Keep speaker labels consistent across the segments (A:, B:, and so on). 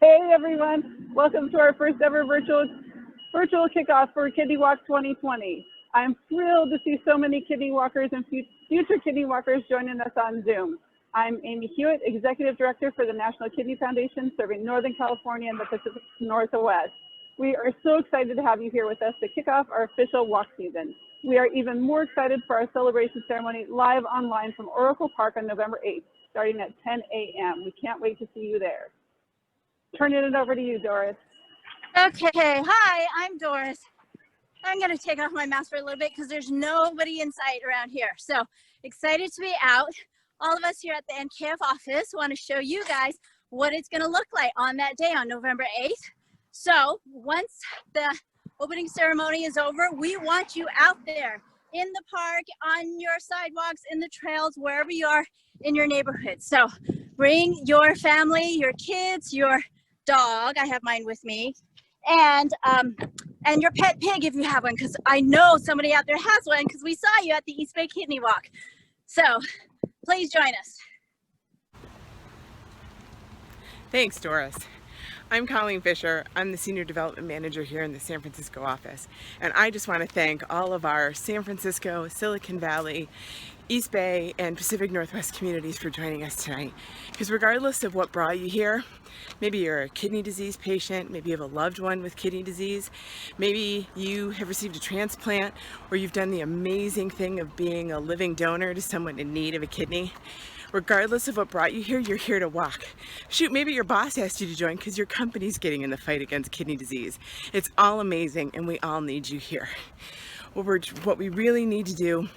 A: Hey everyone, welcome to our first ever virtual kickoff for Kidney Walk 2020. I'm thrilled to see so many kidney walkers and future kidney walkers joining us on Zoom. I'm Amy Hewitt, Executive Director for the National Kidney Foundation, serving Northern California and the Pacific Northwest. We are so excited to have you here with us to kick off our official walk season. We are even more excited for our celebration ceremony live online from Oracle Park on November 8th, starting at 10 a.m. We can't wait to see you there. Turning it over to you, Doris.
B: Okay, hi, I'm Doris. I'm gonna take off my mask for a little bit because there's nobody in sight around here. So excited to be out. All of us here at the NKF office want to show you guys what it's gonna look like on that day on November 8th. So once the opening ceremony is over, we want you out there in the park, on your sidewalks, in the trails, wherever you are in your neighborhood. So bring your family, your kids, your dog, I have mine with me, and your pet pig if you have one, because I know somebody out there has one because we saw you at the East Bay Kidney Walk. So please join us.
C: Thanks, Doris. I'm Colleen Fisher. I'm the Senior Development Manager here in the San Francisco office. And I just want to thank all of our San Francisco, Silicon Valley, East Bay, and Pacific Northwest communities for joining us tonight. Because regardless of what brought you here, maybe you're a kidney disease patient, maybe you have a loved one with kidney disease, maybe you have received a transplant, or you've done the amazing thing of being a living donor to someone in need of a kidney. Regardless of what brought you here, you're here to walk. Shoot, maybe your boss asked you to join because your company's getting in the fight against kidney disease. It's all amazing and we all need you here. What we really need to do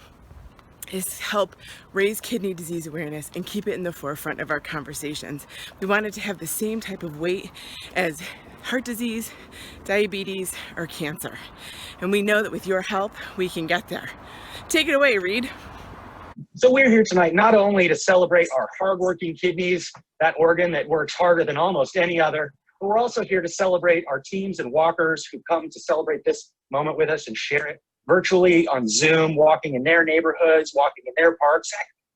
C: is help raise kidney disease awareness and keep it in the forefront of our conversations. We want it to have the same type of weight as heart disease, diabetes, or cancer. And we know that with your help, we can get there. Take it away, Reed.
D: So we're here tonight not only to celebrate our hardworking kidneys, that organ that works harder than almost any other, but we're also here to celebrate our teams and walkers who come to celebrate this moment with us and share it virtually on Zoom, walking in their neighborhoods, walking in their parks,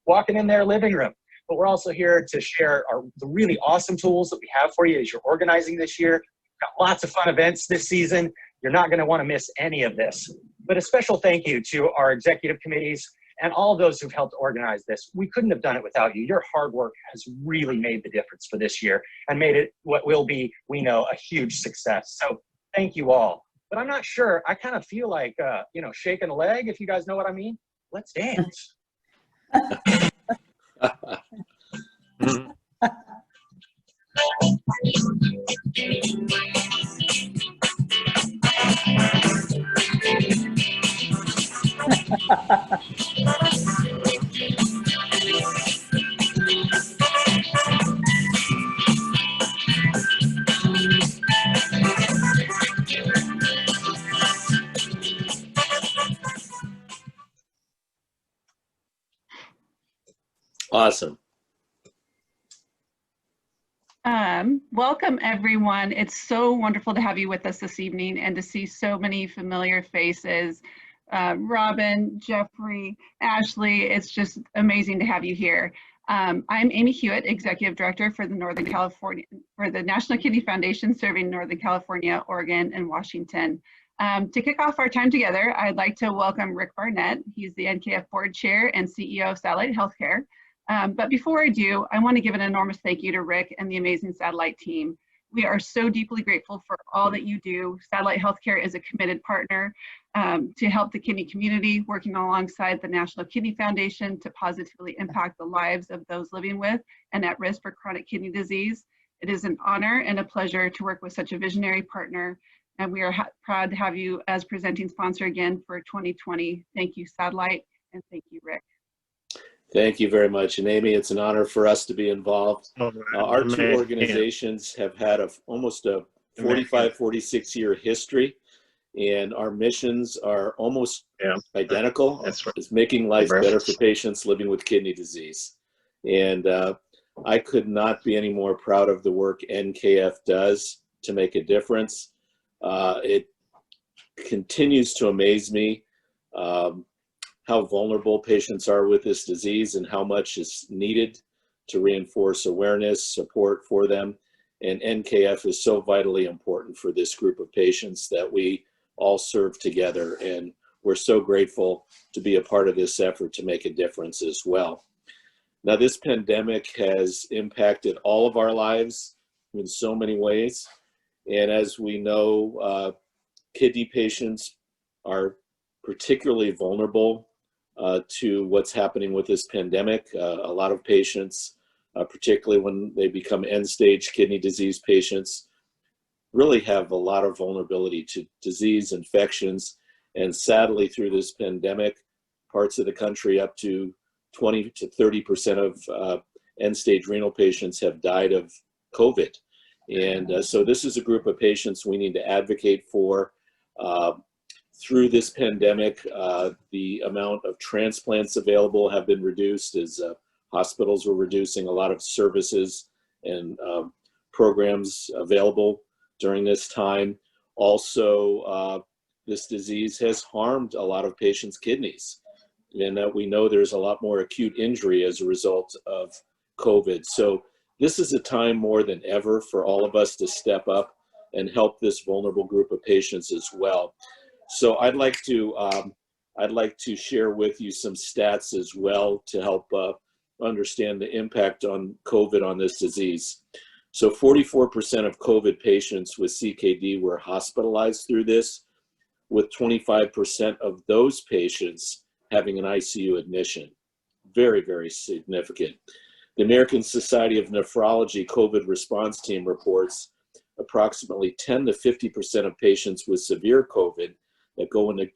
D: walking in their living room. But we're also here to share the really awesome tools that we have for you as you're organizing this year. We've got lots of fun events this season. You're not going to want to miss any of this. But a special thank you to our executive committees and all of those who've helped organize this. We couldn't have done it without you. Your hard work has really made the difference for this year and made it what will be, we know, a huge success. So thank you all. But I'm not sure, I kind of feel like, shaking a leg, if you guys know what I mean. Let's dance.
E: Awesome.
F: Welcome everyone. It's so wonderful to have you with us this evening and to see so many familiar faces. Robin, Jeffrey, Ashley, it's just amazing to have you here. I'm Amy Hewitt, Executive Director for the National Kidney Foundation, serving Northern California, Oregon, and Washington. To kick off our time together, I'd like to welcome Rick Barnett. He's the NKF Board Chair and CEO of Satellite Healthcare. But before I do, I want to give an enormous thank you to Rick and the amazing Satellite team. We are so deeply grateful for all that you do. Satellite Healthcare is a committed partner to help the kidney community, working alongside the National Kidney Foundation to positively impact the lives of those living with and at risk for chronic kidney disease. It is an honor and a pleasure to work with such a visionary partner, and we are proud to have you as presenting sponsor again for 2020. Thank you, Satellite, and thank you, Rick.
E: Thank you very much. And Amy, it's an honor for us to be involved. Our two organizations have had almost a 45, 46-year history, and our missions are almost identical.
D: That's right.
E: It's making life better for patients living with kidney disease. And I could not be any more proud of the work NKF does to make a difference. It continues to amaze me how vulnerable patients are with this disease and how much is needed to reinforce awareness, support for them. And NKF is so vitally important for this group of patients that we all serve together. And we're so grateful to be a part of this effort to make a difference as well. Now, this pandemic has impacted all of our lives in so many ways. And as we know, kidney patients are particularly vulnerable to what's happening with this pandemic. A lot of patients, particularly when they become end-stage kidney disease patients, really have a lot of vulnerability to disease, infections, and sadly through this pandemic, parts of the country up to 20 to 30% of end-stage renal patients have died of COVID. And so this is a group of patients we need to advocate for. Through this pandemic, the amount of transplants available have been reduced as hospitals were reducing a lot of services and programs available during this time. Also, this disease has harmed a lot of patients' kidneys. And we know there's a lot more acute injury as a result of COVID. So this is a time more than ever for all of us to step up and help this vulnerable group of patients as well. So I'd like to share with you some stats as well to help understand the impact on COVID on this disease. So 44% of COVID patients with CKD were hospitalized through this, with 25% of those patients having an ICU admission. Very, very significant. The American Society of Nephrology COVID response team reports approximately 10 to 50% of patients with severe COVID that go into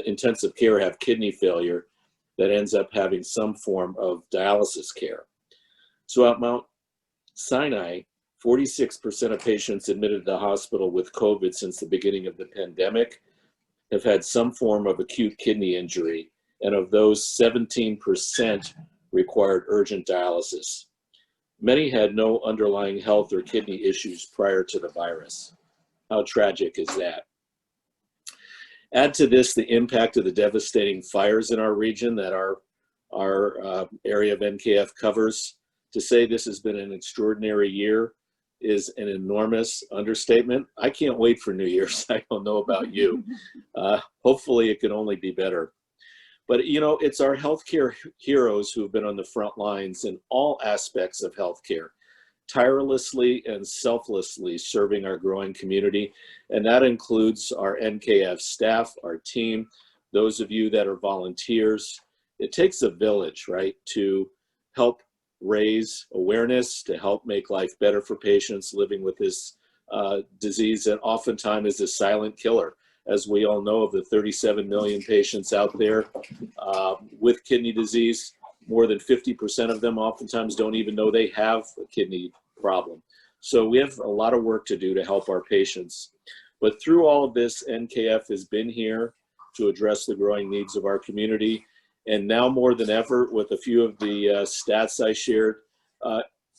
E: intensive care have kidney failure that ends up having some form of dialysis care. So at Mount Sinai, 46% of patients admitted to the hospital with COVID since the beginning of the pandemic have had some form of acute kidney injury, and of those, 17% required urgent dialysis. Many had no underlying health or kidney issues prior to the virus. How tragic is that? Add to this the impact of the devastating fires in our region that our area of NKF covers. To say this has been an extraordinary year is an enormous understatement. I can't wait for New Year's. I don't know about you. Hopefully it can only be better. But you know, it's our healthcare heroes who have been on the front lines in all aspects of healthcare, tirelessly and selflessly serving our growing community. And that includes our NKF staff, our team, those of you that are volunteers. It takes a village, right, to help raise awareness, to help make life better for patients living with this disease that oftentimes is a silent killer. As we all know, of the 37 million patients out there with kidney disease, more than 50% of them oftentimes don't even know they have a kidney problem. So we have a lot of work to do to help our patients. But through all of this, NKF has been here to address the growing needs of our community. And now more than ever, with a few of the stats I shared,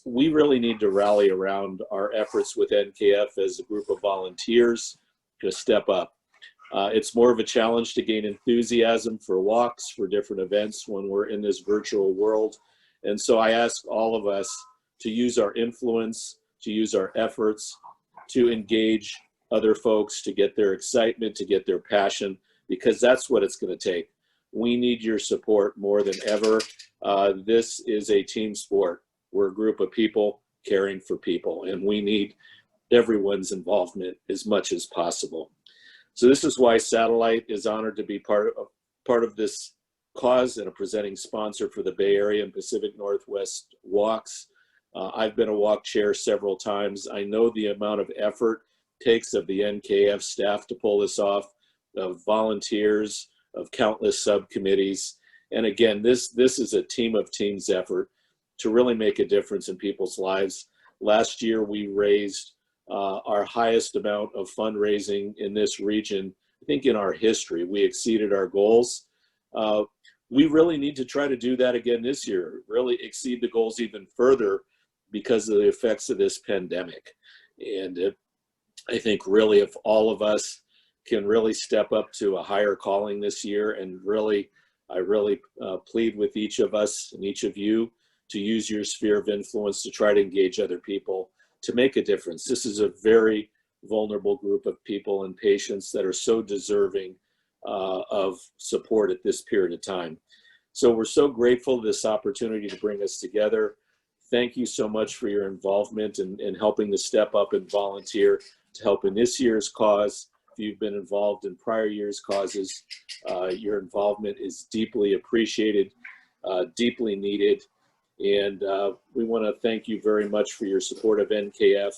E: we really need to rally around our efforts with NKF as a group of volunteers to step up. It's more of a challenge to gain enthusiasm for walks, for different events when we're in this virtual world. And so I ask all of us to use our influence, to use our efforts, to engage other folks, to get their excitement, to get their passion, because that's what it's going to take. We need your support more than ever. This is a team sport. We're a group of people caring for people, and we need everyone's involvement as much as possible. So this is why Satellite is honored to be part of this cause and a presenting sponsor for the Bay Area and Pacific Northwest walks. I've been a walk chair several times. I know the amount of effort it takes of the NKF staff to pull this off, of volunteers, of countless subcommittees. And again, this is a team of teams effort to really make a difference in people's lives. Last year, we raised our highest amount of fundraising in this region, I think in our history. We exceeded our goals. We really need to try to do that again this year, really exceed the goals even further because of the effects of this pandemic. And I think really if all of us can really step up to a higher calling this year, and really, I really plead with each of us and each of you to use your sphere of influence to try to engage other people to make a difference. This is a very vulnerable group of people and patients that are so deserving of support at this period of time. So we're so grateful for this opportunity to bring us together. Thank you so much for your involvement in helping to step up and volunteer to help in this year's cause. If you've been involved in prior years' causes, your involvement is deeply appreciated, deeply needed. And we want to thank you very much for your support of NKF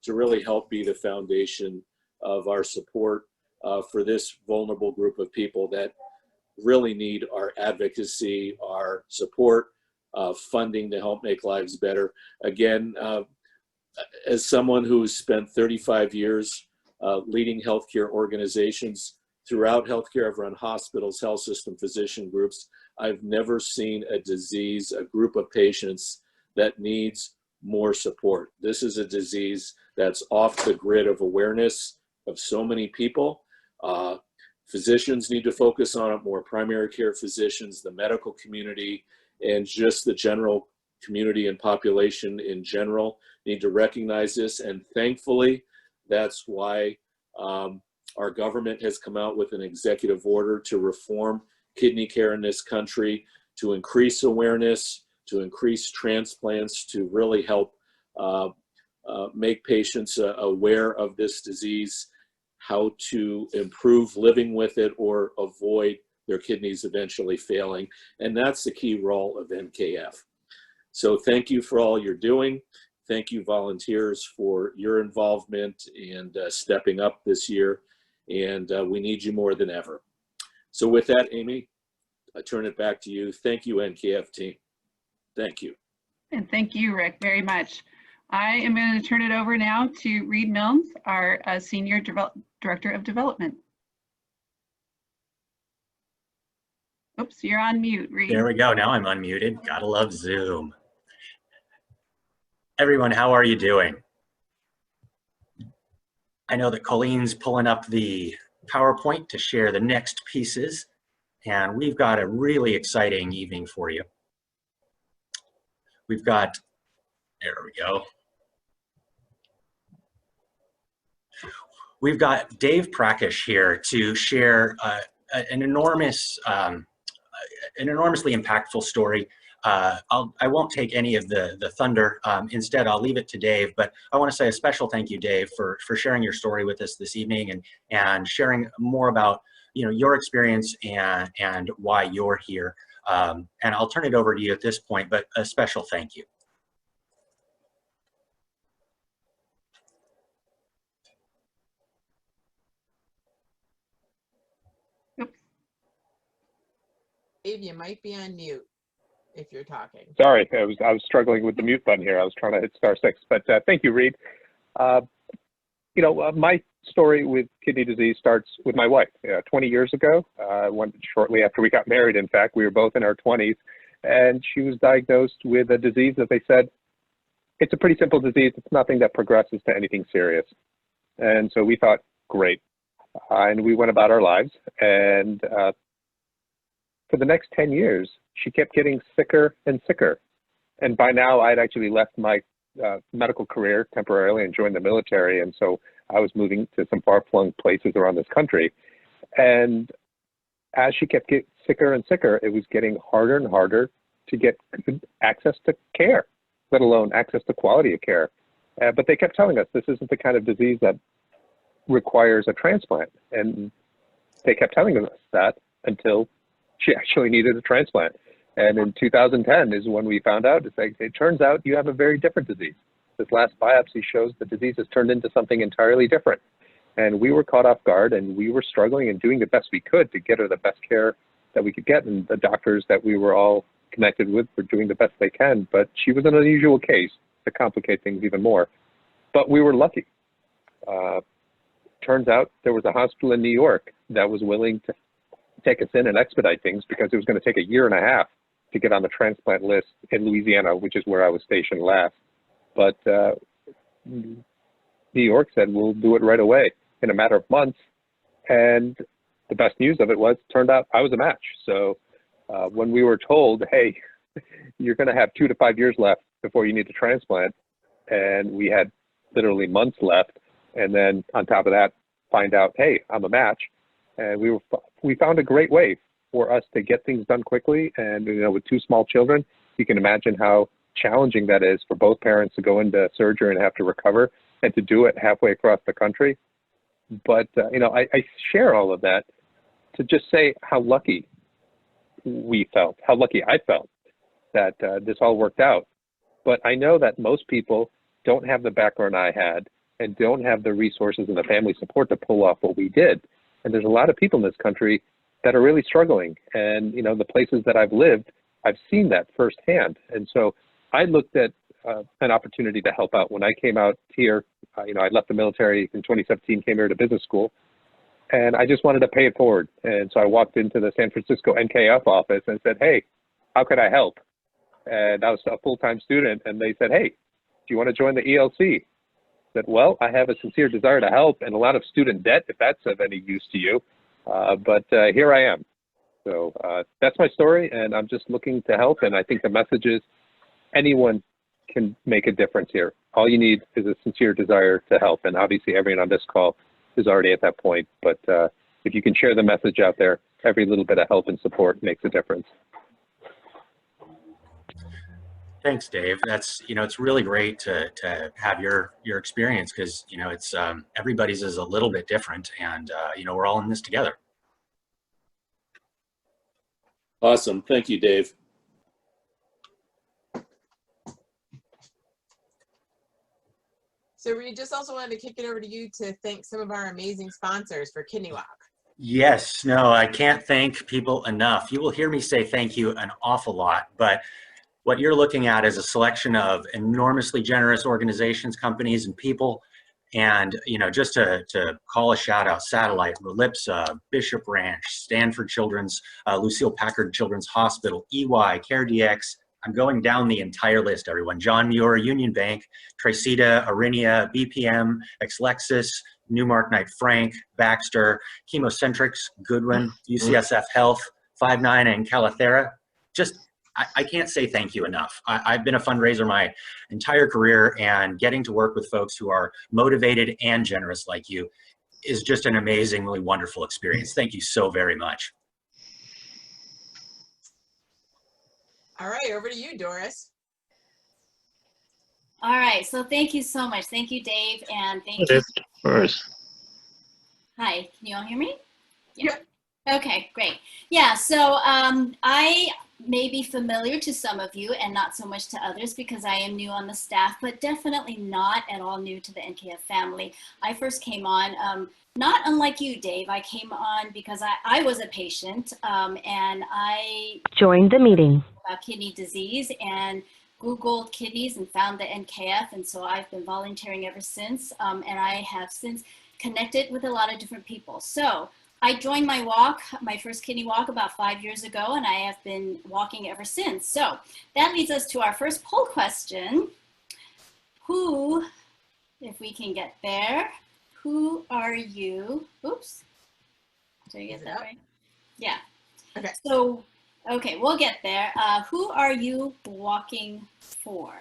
E: to really help be the foundation of our support for this vulnerable group of people that really need our advocacy, our support, funding to help make lives better. Again, as someone who's spent 35 years leading healthcare organizations throughout healthcare, I've run hospitals, health system, physician groups. I've never seen a disease, a group of patients that needs more support. This is a disease that's off the grid of awareness of so many people. Physicians need to focus on it more, primary care physicians, the medical community, and just the general community and population in general need to recognize this. And thankfully, that's why our government has come out with an executive order to reform kidney care in this country, to increase awareness, to increase transplants, to really help make patients aware of this disease, how to improve living with it or avoid their kidneys eventually failing. And that's the key role of NKF. So thank you for all you're doing. Thank you, volunteers, for your involvement and stepping up this year. And we need you more than ever. So with that, Amy, I turn it back to you. Thank you, NKF team. Thank you.
F: And thank you, Rick, very much. I am going to turn it over now to Reed Milnes, our Senior Director of Development. Oops, you're on mute, Reed.
G: There we go. Now I'm unmuted. Gotta love Zoom. Everyone, how are you doing? I know that Colleen's pulling up the PowerPoint to share the next pieces, and we've got a really exciting evening for you. We've got, there we go. We've got Dave Prakash here to share an enormously impactful story. I won't take any of the thunder. Instead, I'll leave it to Dave, but I want to say a special thank you, Dave, for sharing your story with us this evening and sharing more about your experience and why you're here. And I'll turn it over to you at this point, but a special thank you.
H: Dave, you might be on mute if you're talking.
I: Sorry, I was struggling with the mute button here. I was trying to hit *6, but thank you, Reed. My story with kidney disease starts with my wife. 20 years ago, shortly after we got married, in fact, we were both in our 20s, and she was diagnosed with a disease that they said, it's a pretty simple disease. It's nothing that progresses to anything serious. And so we thought, great. And we went about our lives, and for the next 10 years, she kept getting sicker and sicker. And by now, I'd actually left my medical career temporarily and joined the military. And so I was moving to some far-flung places around this country. And as she kept getting sicker and sicker, it was getting harder and harder to get access to care, let alone access to quality of care. But they kept telling us this isn't the kind of disease that requires a transplant. And they kept telling us that until she actually needed a transplant. And in 2010 is when we found out, it turns out you have a very different disease. This last biopsy shows the disease has turned into something entirely different. And we were caught off guard, and we were struggling and doing the best we could to get her the best care that we could get. And the doctors that we were all connected with were doing the best they can. But she was an unusual case to complicate things even more. But we were lucky. Turns out there was a hospital in New York that was willing to take us in and expedite things because it was going to take a year and a half to get on the transplant list in Louisiana, which is where I was stationed last. But New York said, we'll do it right away in a matter of months. And the best news of it was, turned out I was a match. So when we were told, hey, you're going to have 2 to 5 years left before you need to transplant, and we had literally months left. And then on top of that, find out, hey, I'm a match. And we found a great way for us to get things done quickly. And, you know, with 2 small children, you can imagine how challenging that is for both parents to go into surgery and have to recover and to do it halfway across the country. But, you know, I share all of that to just say how lucky we felt, how lucky I felt that this all worked out. But I know that most people don't have the background I had and don't have the resources and the family support to pull off what we did. And there's a lot of people in this country that are really struggling. And, you know, the places that I've lived, I've seen that firsthand. And so I looked at an opportunity to help out. When I came out here, you know, I left the military in 2017, came here to business school, and I just wanted to pay it forward. And so I walked into the San Francisco NKF office and said, hey, how could I help? And I was a full-time student, and they said, hey, do you want to join the ELC? I said, well, I have a sincere desire to help and a lot of student debt, if that's of any use to you. But here I am. So that's my story, and I'm just looking to help. And I think the message is anyone can make a difference here. All you need is a sincere desire to help. And obviously everyone on this call is already at that point. But if you can share the message out there, every little bit of help and support makes a difference.
G: Thanks, Dave. That's, you know, it's really great to have your experience, because, you know, it's everybody's is a little bit different, and you know, we're all in this together.
E: Awesome. Thank you, Dave.
H: So we just also wanted to kick it over to you to thank some of our amazing sponsors for Kidney Walk.
G: Yes, no, I can't thank people enough. You will hear me say thank you an awful lot, but what you're looking at is a selection of enormously generous organizations, companies, and people. And, you know, just to call a shout out, Satellite, Relipsa, Bishop Ranch, Stanford Children's, Lucille Packard Children's Hospital, EY, CareDx. I'm going down the entire list, everyone. John Muir, Union Bank, Tricida, Aurinia, BPM, Exlexis, Newmark Knight Frank, Baxter, Chemocentrics, Goodwin, UCSF Health, 5-9, and Calathera. Just, I can't say thank you enough. I've been a fundraiser my entire career, and getting to work with folks who are motivated and generous like you is just an amazingly wonderful experience. Thank you so very much.
H: All right, over to you, Doris.
B: All right, so thank you so much. Thank you, Dave, and thank you. Hi, can you all hear me? Yeah. Okay, great. Yeah, so I may be familiar to some of you and not so much to others because I am new on the staff, but definitely not at all new to the NKF family. I first came on, not unlike you, Dave. I came on because I was a patient and I joined the meeting about kidney disease and Googled kidneys and found the NKF, and so I've been volunteering ever since, and I have since connected with a lot of different people. So I joined my walk, my first kidney walk, about 5 years ago, and I have been walking ever since. So that leads us to our first poll question. Who, if we can get there, who are you? Oops, did I get that right? Yeah. Okay. So, okay, we'll get there. Who are you walking for?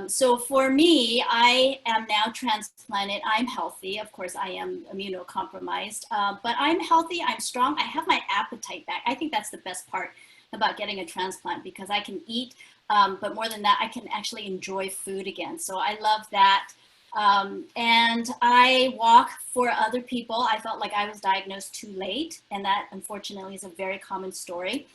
B: So for me, I am now transplanted. I'm healthy. Of course, I am immunocompromised, but I'm healthy. I'm strong. I have my appetite back. I think that's the best part about getting a transplant, because I can eat, but more than that, I can actually enjoy food again. So I love that. And I walk for other people. I felt like I was diagnosed too late, and that unfortunately is a very common story.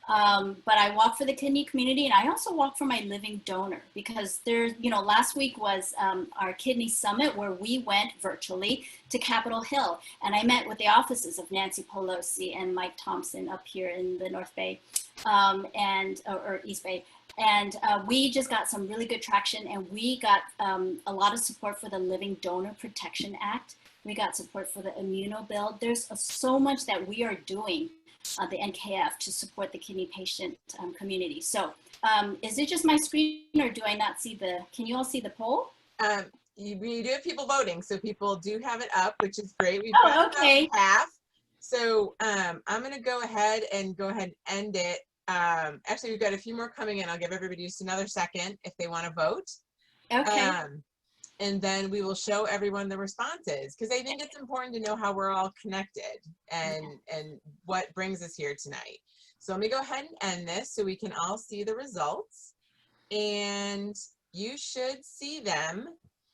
B: But I walk for the kidney community, and I also walk for my living donor, because there's, you know, last week was our kidney summit where we went virtually to Capitol Hill, and I met with the offices of Nancy Pelosi and Mike Thompson up here in the North Bay or East Bay. And we just got some really good traction, and we got a lot of support for the Living Donor Protection Act. We got support for the Immunobuild. There's so much that we are doing the NKF to support the kidney patient community. So is it just my screen, or do I not see can you all see the poll?
H: We do have people voting, so people do have it up, which is great. We've
B: got about
H: half. So I'm going to go ahead and end it. Actually, we've got a few more coming in. I'll give everybody just another second if they want to vote.
B: Okay.
H: and then we will show everyone the responses, because I think it's important to know how we're all connected and what brings us here tonight. So let me go ahead and end this so we can all see the results, and you should see them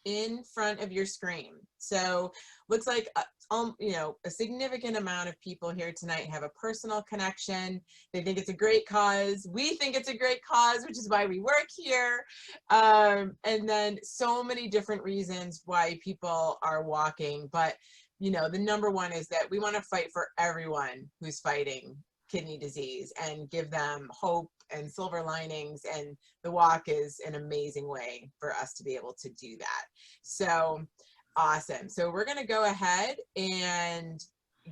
H: in front of your screen. So looks like you know, a significant amount of people here tonight have a personal connection. They think it's a great cause. We think it's a great cause, which is why we work here. And then so many different reasons why people are walking. But, you know, the number one is that we want to fight for everyone who's fighting kidney disease and give them hope and silver linings. And the walk is an amazing way for us to be able to do that. So awesome. So we're going to go ahead and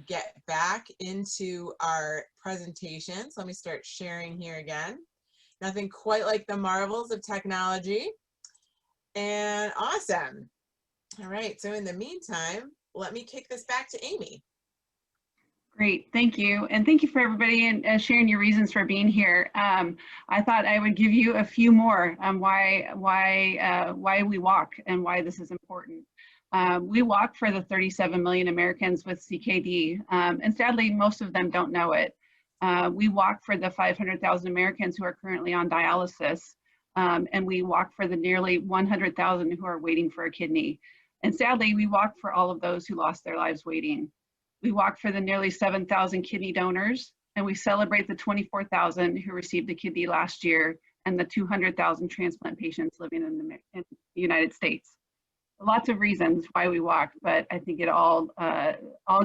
H: get back into our presentation. So let me start sharing here again. Nothing quite like the marvels of technology. And awesome. All right. So in the meantime, let me kick this back to Amy.
F: Great, thank you. And thank you for everybody and sharing your reasons for being here. I thought I would give you a few more on why we walk and why this is important. We walk for the 37 million Americans with CKD, and sadly, most of them don't know it. We walk for the 500,000 Americans who are currently on dialysis, and we walk for the nearly 100,000 who are waiting for a kidney. And sadly, we walk for all of those who lost their lives waiting. We walk for the nearly 7,000 kidney donors, and we celebrate the 24,000 who received a kidney last year and the 200,000 transplant patients living in the United States. Lots of reasons why we walk, but I think it all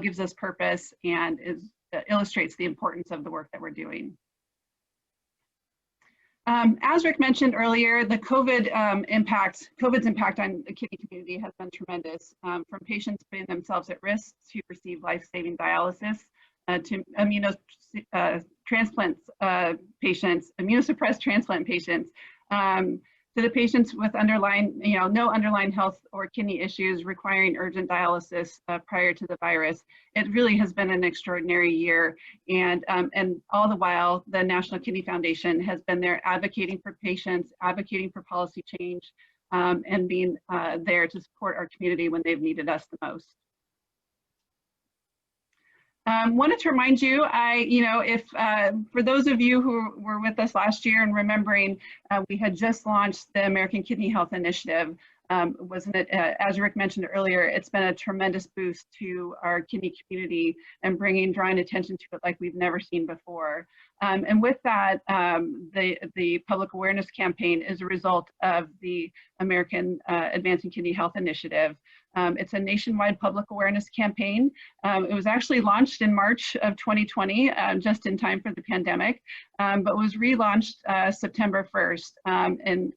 F: gives us purpose and illustrates the importance of the work that we're doing. As Rick mentioned earlier, the COVID's impact on the kidney community has been tremendous, from patients putting themselves at risk to receive life-saving dialysis, to immunosuppressed transplant patients, to the patients with no underlying health or kidney issues requiring urgent dialysis prior to the virus. It really has been an extraordinary year, and all the while, the National Kidney Foundation has been there advocating for patients, advocating for policy change, and being there to support our community when they've needed us the most. Wanted to remind you, for those of you who were with us last year and remembering, we had just launched the American Kidney Health Initiative. Wasn't it, as Rick mentioned earlier, it's been a tremendous boost to our kidney community and drawing attention to it like we've never seen before. And with that, the public awareness campaign is a result of the American Advancing Kidney Health Initiative. It's a nationwide public awareness campaign. It was actually launched in March of 2020, just in time for the pandemic, but was relaunched September 1st, in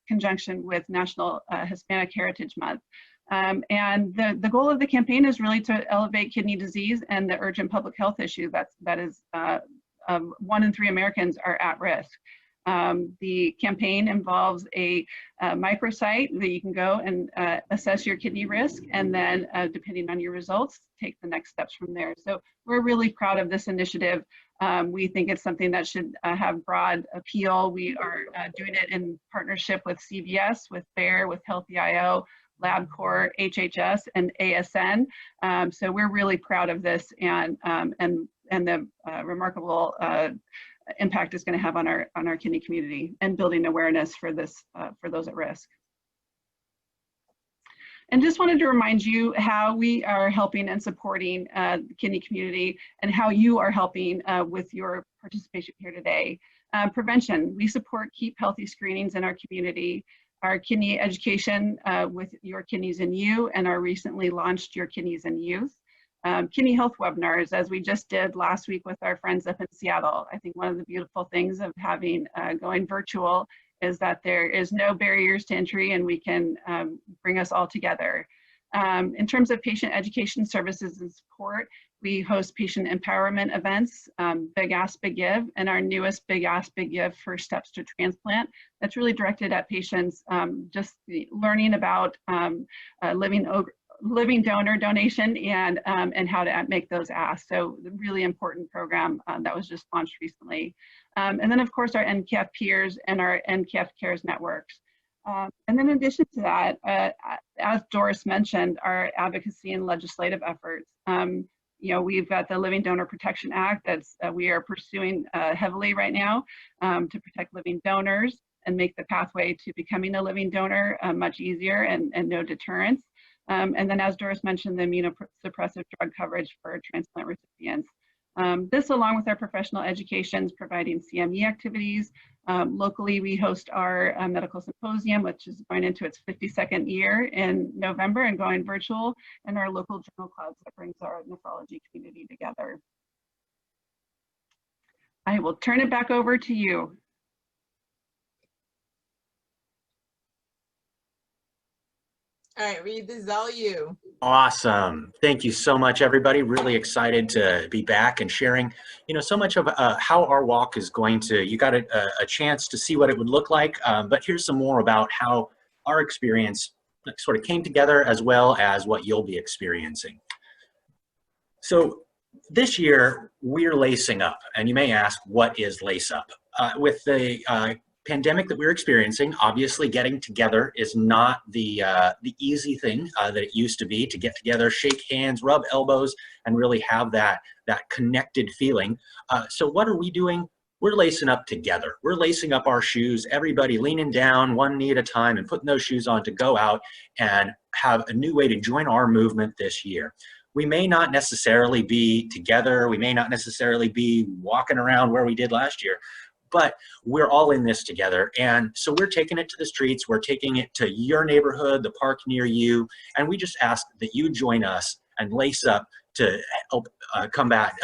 F: conjunction with National Hispanic Heritage Month. And the goal of the campaign is really to elevate kidney disease and the urgent public health issue that is 1 in 3 Americans are at risk. The campaign involves a microsite that you can go and assess your kidney risk, and then depending on your results, take the next steps from there. So we're really proud of this initiative. We think it's something that should have broad appeal. We are doing it in partnership with CVS, with Bayer, with Healthy.io, LabCorp, HHS, and ASN. So we're really proud of this and the remarkable impact it's going to have on our kidney community and building awareness for this for those at risk. And just wanted to remind you how we are helping and supporting the kidney community and how you are helping with your participation here today. Prevention, we support Keep Healthy screenings in our community, our kidney education with Your Kidneys in You, and our recently launched Your Kidneys in Youth. Kidney health webinars, as we just did last week with our friends up in Seattle. I think one of the beautiful things of having going virtual is that there is no barriers to entry, and we can bring us all together. In terms of patient education services and support, we host patient empowerment events, Big Ask, Big Give, and our newest Big Ask, Big Give, First Steps to Transplant. That's really directed at patients just learning about living donor donation and how to make those asks. So the really important program that was just launched recently. And then of course our NKF peers and our NKF Cares networks. And then in addition to that, as Doris mentioned, our advocacy and legislative efforts. We've got the Living Donor Protection Act that's we are pursuing heavily right now to protect living donors and make the pathway to becoming a living donor much easier and no deterrence. And then, as Doris mentioned, the immunosuppressive drug coverage for transplant recipients. This, along with our professional educations, providing CME activities. Locally, we host our medical symposium, which is going into its 52nd year in November and going virtual, and our local journal clubs that brings our nephrology community together. I will turn it back over to you.
H: All right, Reed, this is all you.
G: Awesome. Thank you so much, everybody. Really excited to be back and sharing, so much of how our walk is going to, you got a chance to see what it would look like, but here's some more about how our experience sort of came together as well as what you'll be experiencing. So this year, we're lacing up, and you may ask, what is lace up? With the pandemic that we're experiencing, obviously getting together is not the easy thing that it used to be, to get together, shake hands, rub elbows, and really have that connected feeling. So what are we doing? We're lacing up together. We're lacing up our shoes, everybody leaning down one knee at a time and putting those shoes on to go out and have a new way to join our movement this year. We may not necessarily be together. We may not necessarily be walking around where we did last year, but we're all in this together. And so we're taking it to the streets, we're taking it to your neighborhood, the park near you, and we just ask that you join us and lace up to help combat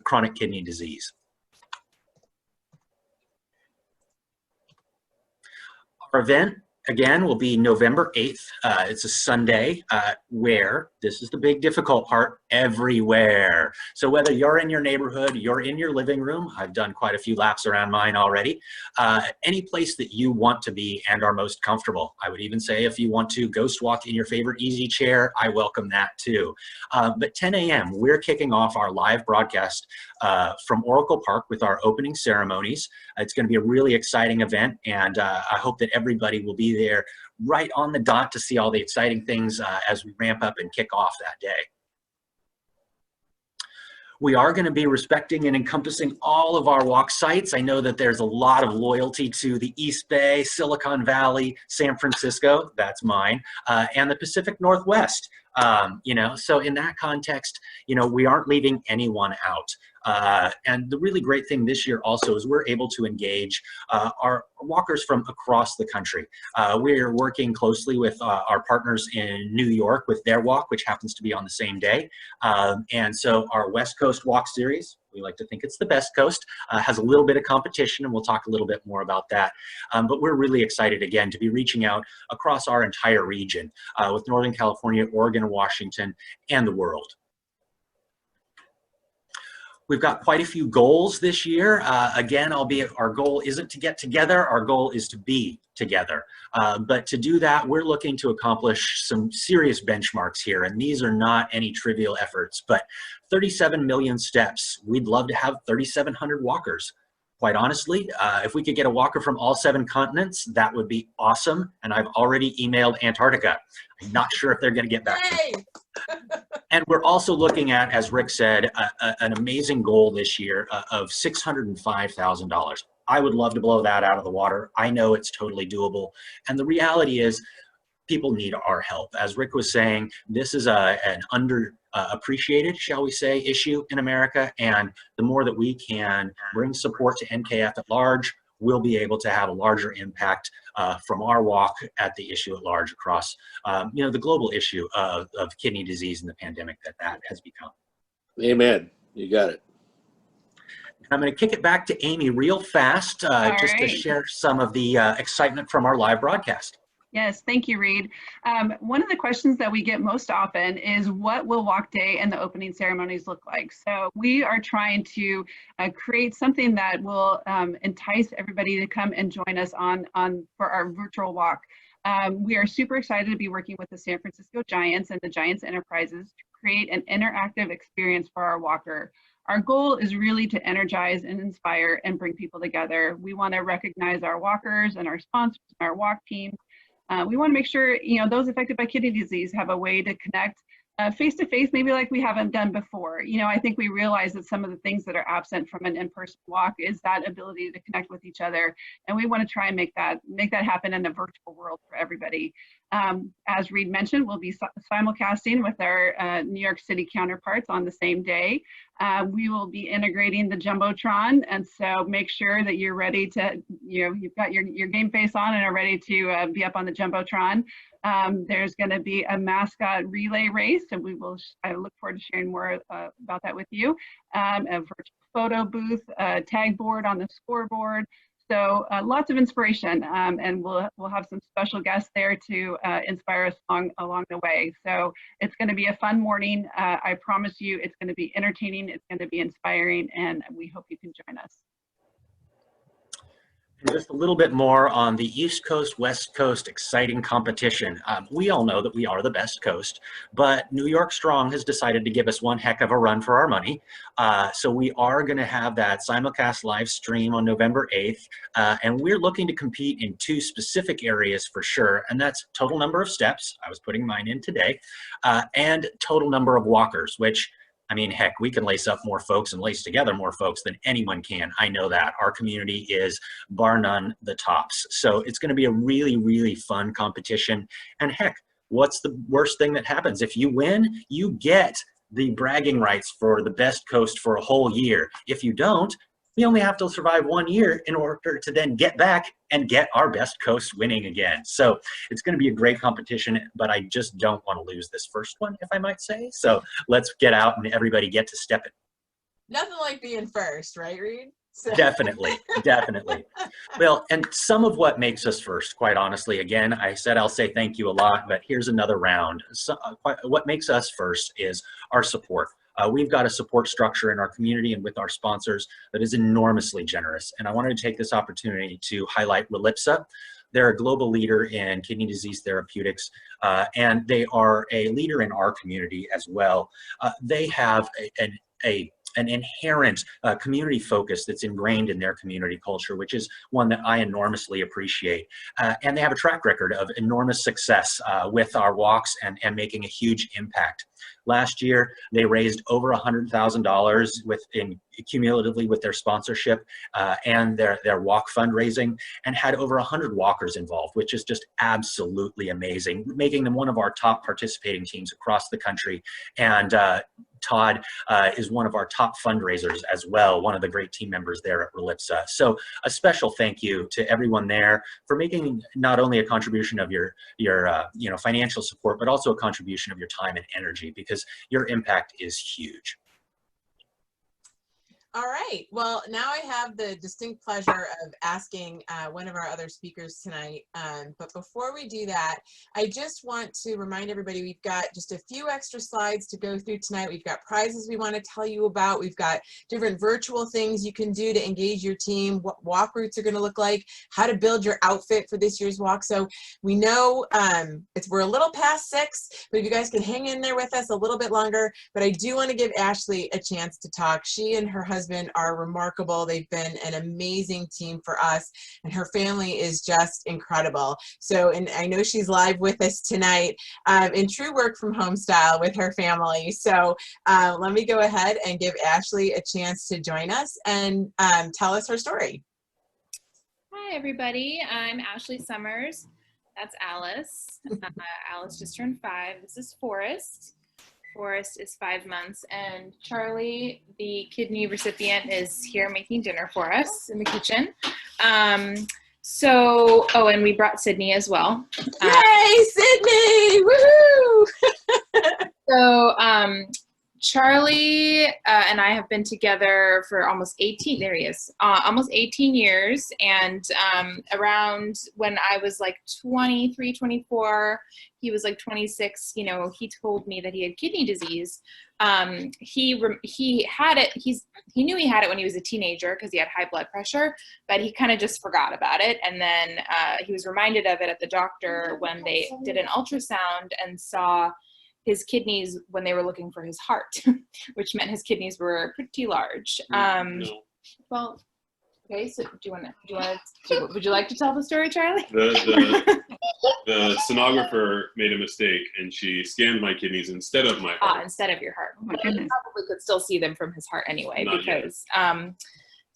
G: chronic kidney disease. Our event, again, will be November 8th. It's a Sunday where, this is the big difficult part, everywhere. So whether you're in your neighborhood, you're in your living room, I've done quite a few laps around mine already, any place that you want to be and are most comfortable. I would even say if you want to ghost walk in your favorite easy chair, I welcome that too. But 10 a.m., we're kicking off our live broadcast from Oracle Park with our opening ceremonies. It's going to be a really exciting event, and I hope that everybody will be there right on the dot to see all the exciting things as we ramp up and kick off that day. We are going to be respecting and encompassing all of our walk sites. I know that there's a lot of loyalty to the East Bay, Silicon Valley, San Francisco, that's mine, and the Pacific Northwest. So in that context, we aren't leaving anyone out. And the really great thing this year also is we're able to engage our walkers from across the country. We're working closely with our partners in New York with their walk, which happens to be on the same day. And so our West Coast Walk Series, we like to think it's the best coast, has a little bit of competition, and we'll talk a little bit more about that. But we're really excited, again, to be reaching out across our entire region with Northern California, Oregon, Washington, and the world. We've got quite a few goals this year. Again, albeit our goal isn't to get together, our goal is to be together. But to do that, we're looking to accomplish some serious benchmarks here, and these are not any trivial efforts, but 37 million steps. We'd love to have 3,700 walkers. Quite honestly, if we could get a walker from all 7 continents, that would be awesome. And I've already emailed Antarctica. I'm not sure if they're going to get back to me. And we're also looking at, as Rick said, an amazing goal this year of $605,000. I would love to blow that out of the water. I know it's totally doable. And the reality is, people need our help. As Rick was saying, this is an underappreciated, shall we say, issue in America. And the more that we can bring support to NKF at large, we'll be able to have a larger impact from our walk at the issue at large across, the global issue of kidney disease and the pandemic that has become.
E: Amen. You got it.
G: I'm going to kick it back to Amy real fast, just to share some of the excitement from our live broadcast.
F: Yes, thank you, Reed. One of the questions that we get most often is, what will walk day and the opening ceremonies look like? So we are trying to create something that will entice everybody to come and join us for our virtual walk. We are super excited to be working with the San Francisco Giants and the Giants Enterprises to create an interactive experience for our walker. Our goal is really to energize and inspire and bring people together. We want to recognize our walkers and our sponsors and our walk teams We want to make sure, those affected by kidney disease have a way to connect face to face, maybe like we haven't done before. I think we realize that some of the things that are absent from an in-person walk is that ability to connect with each other. And we want to try and make that happen in a virtual world for everybody. As Reed mentioned, we'll be simulcasting with our New York City counterparts on the same day. We will be integrating the Jumbotron, and so make sure that you're ready to, you've got your game face on and are ready to be up on the Jumbotron. There's going to be a mascot relay race, and I look forward to sharing more about that with you. A virtual photo booth, a tag board on the scoreboard. So lots of inspiration, and we'll have some special guests there to inspire us along the way. So it's going to be a fun morning. I promise you, it's going to be entertaining. It's going to be inspiring, and we hope you can join us.
G: Just a little bit more on the East Coast, West Coast exciting competition. We all know that we are the best coast, but New York Strong has decided to give us one heck of a run for our money. So we are going to have that simulcast live stream on November 8th, and we're looking to compete in 2 specific areas for sure, and that's total number of steps, I was putting mine in today, and total number of walkers, which, I mean, heck, we can lace up more folks and lace together more folks than anyone can. I know that. Our community is, bar none, the tops. So it's going to be a really, really fun competition. And heck, what's the worst thing that happens? If you win, you get the bragging rights for the best coast for a whole year. If you don't, we only have to survive 1 year in order to then get back and get our best coast winning again. So it's going to be a great competition, but I just don't want to lose this first one, if I might say. So let's get out and everybody get to step it.
H: Nothing like being first, right, Reed? So.
G: Definitely, definitely. Well, and some of what makes us first, quite honestly, again, I said I'll say thank you a lot, but here's another round. So, what makes us first is our support. We've got a support structure in our community and with our sponsors that is enormously generous. And I wanted to take this opportunity to highlight Relipsa. They're a global leader in kidney disease therapeutics, and they are a leader in our community as well. They have an inherent community focus that's ingrained in their community culture, which is one that I enormously appreciate. And they have a track record of enormous success with our walks and making a huge impact. Last year, they raised over $100,000 cumulatively with their sponsorship and their walk fundraising, and had over 100 walkers involved, which is just absolutely amazing, making them one of our top participating teams across the country. And Todd is one of our top fundraisers as well, one of the great team members there at Relipsa. So a special thank you to everyone there for making not only a contribution of your financial support, but also a contribution of your time and energy, because your impact is huge.
H: All right. Well, now I have the distinct pleasure of asking one of our other speakers tonight. But before we do that, I just want to remind everybody we've got just a few extra slides to go through tonight. We've got prizes we want to tell you about. We've got different virtual things you can do to engage your team, what walk routes are going to look like, how to build your outfit for this year's walk. So we know we're a little past 6, but if you guys can hang in there with us a little bit longer. But I do want to give Ashley a chance to talk. She and her husband are remarkable. They've been an amazing team for us, and her family is just incredible. So, and I know she's live with us tonight in true work from home style with her family. So let me go ahead and give Ashley a chance to join us and tell us her story.
J: Hi, everybody. I'm Ashley Summers. That's Alice. Alice just turned 5. This is Forrest. Forrest is 5 months, and Charlie, the kidney recipient, is here making dinner for us in the kitchen. And we brought Sydney as well.
H: Yay, Sydney! Woohoo!
J: Charlie and I have been together for almost 18 years, and around when I was like 23, 24, he was like 26, he told me that he had kidney disease. He had it, he knew he had it when he was a teenager because he had high blood pressure, but he kind of just forgot about it. And then he was reminded of it at the doctor when they did an ultrasound and saw his kidneys when they were looking for his heart, which meant his kidneys were pretty large. Well, Okay, so would you like to tell the story, Charlie?
K: The sonographer made a mistake and she scanned my kidneys instead of my heart.
J: Instead of your heart.
F: Oh my
J: He
F: goodness.
J: probably could still see them from his heart anyway,
K: Not yet.
J: because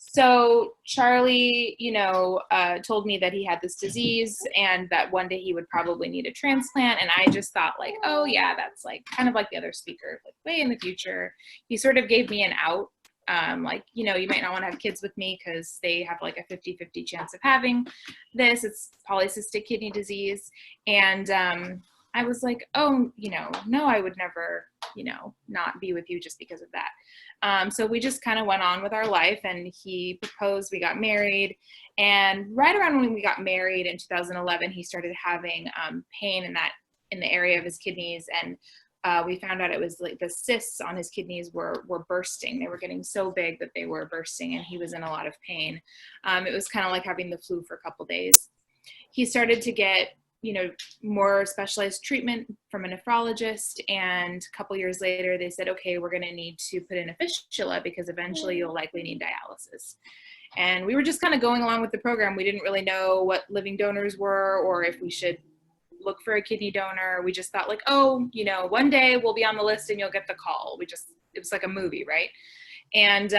J: so Charlie, told me that he had this disease and that one day he would probably need a transplant. And I just thought like, oh yeah, that's like kind of like the other speaker, like way in the future. He sort of gave me an out. You might not want to have kids with me because they have like a 50-50 chance of having this. It's polycystic kidney disease. And I was like, oh, no, I would never, not be with you just because of that. So we just kind of went on with our life, and he proposed, we got married. And right around when we got married in 2011, he started having pain in the area of his kidneys. And we found out it was like the cysts on his kidneys were bursting. They were getting so big that they were bursting, and he was in a lot of pain. It was kind of like having the flu for a couple days. He started to get, more specialized treatment from a nephrologist. And a couple years later, they said, okay, we're going to need to put in a fistula because eventually you'll likely need dialysis. And we were just kind of going along with the program. We didn't really know what living donors were or if we should look for a kidney donor. We just thought like, oh, one day we'll be on the list and you'll get the call. It was like a movie, right? And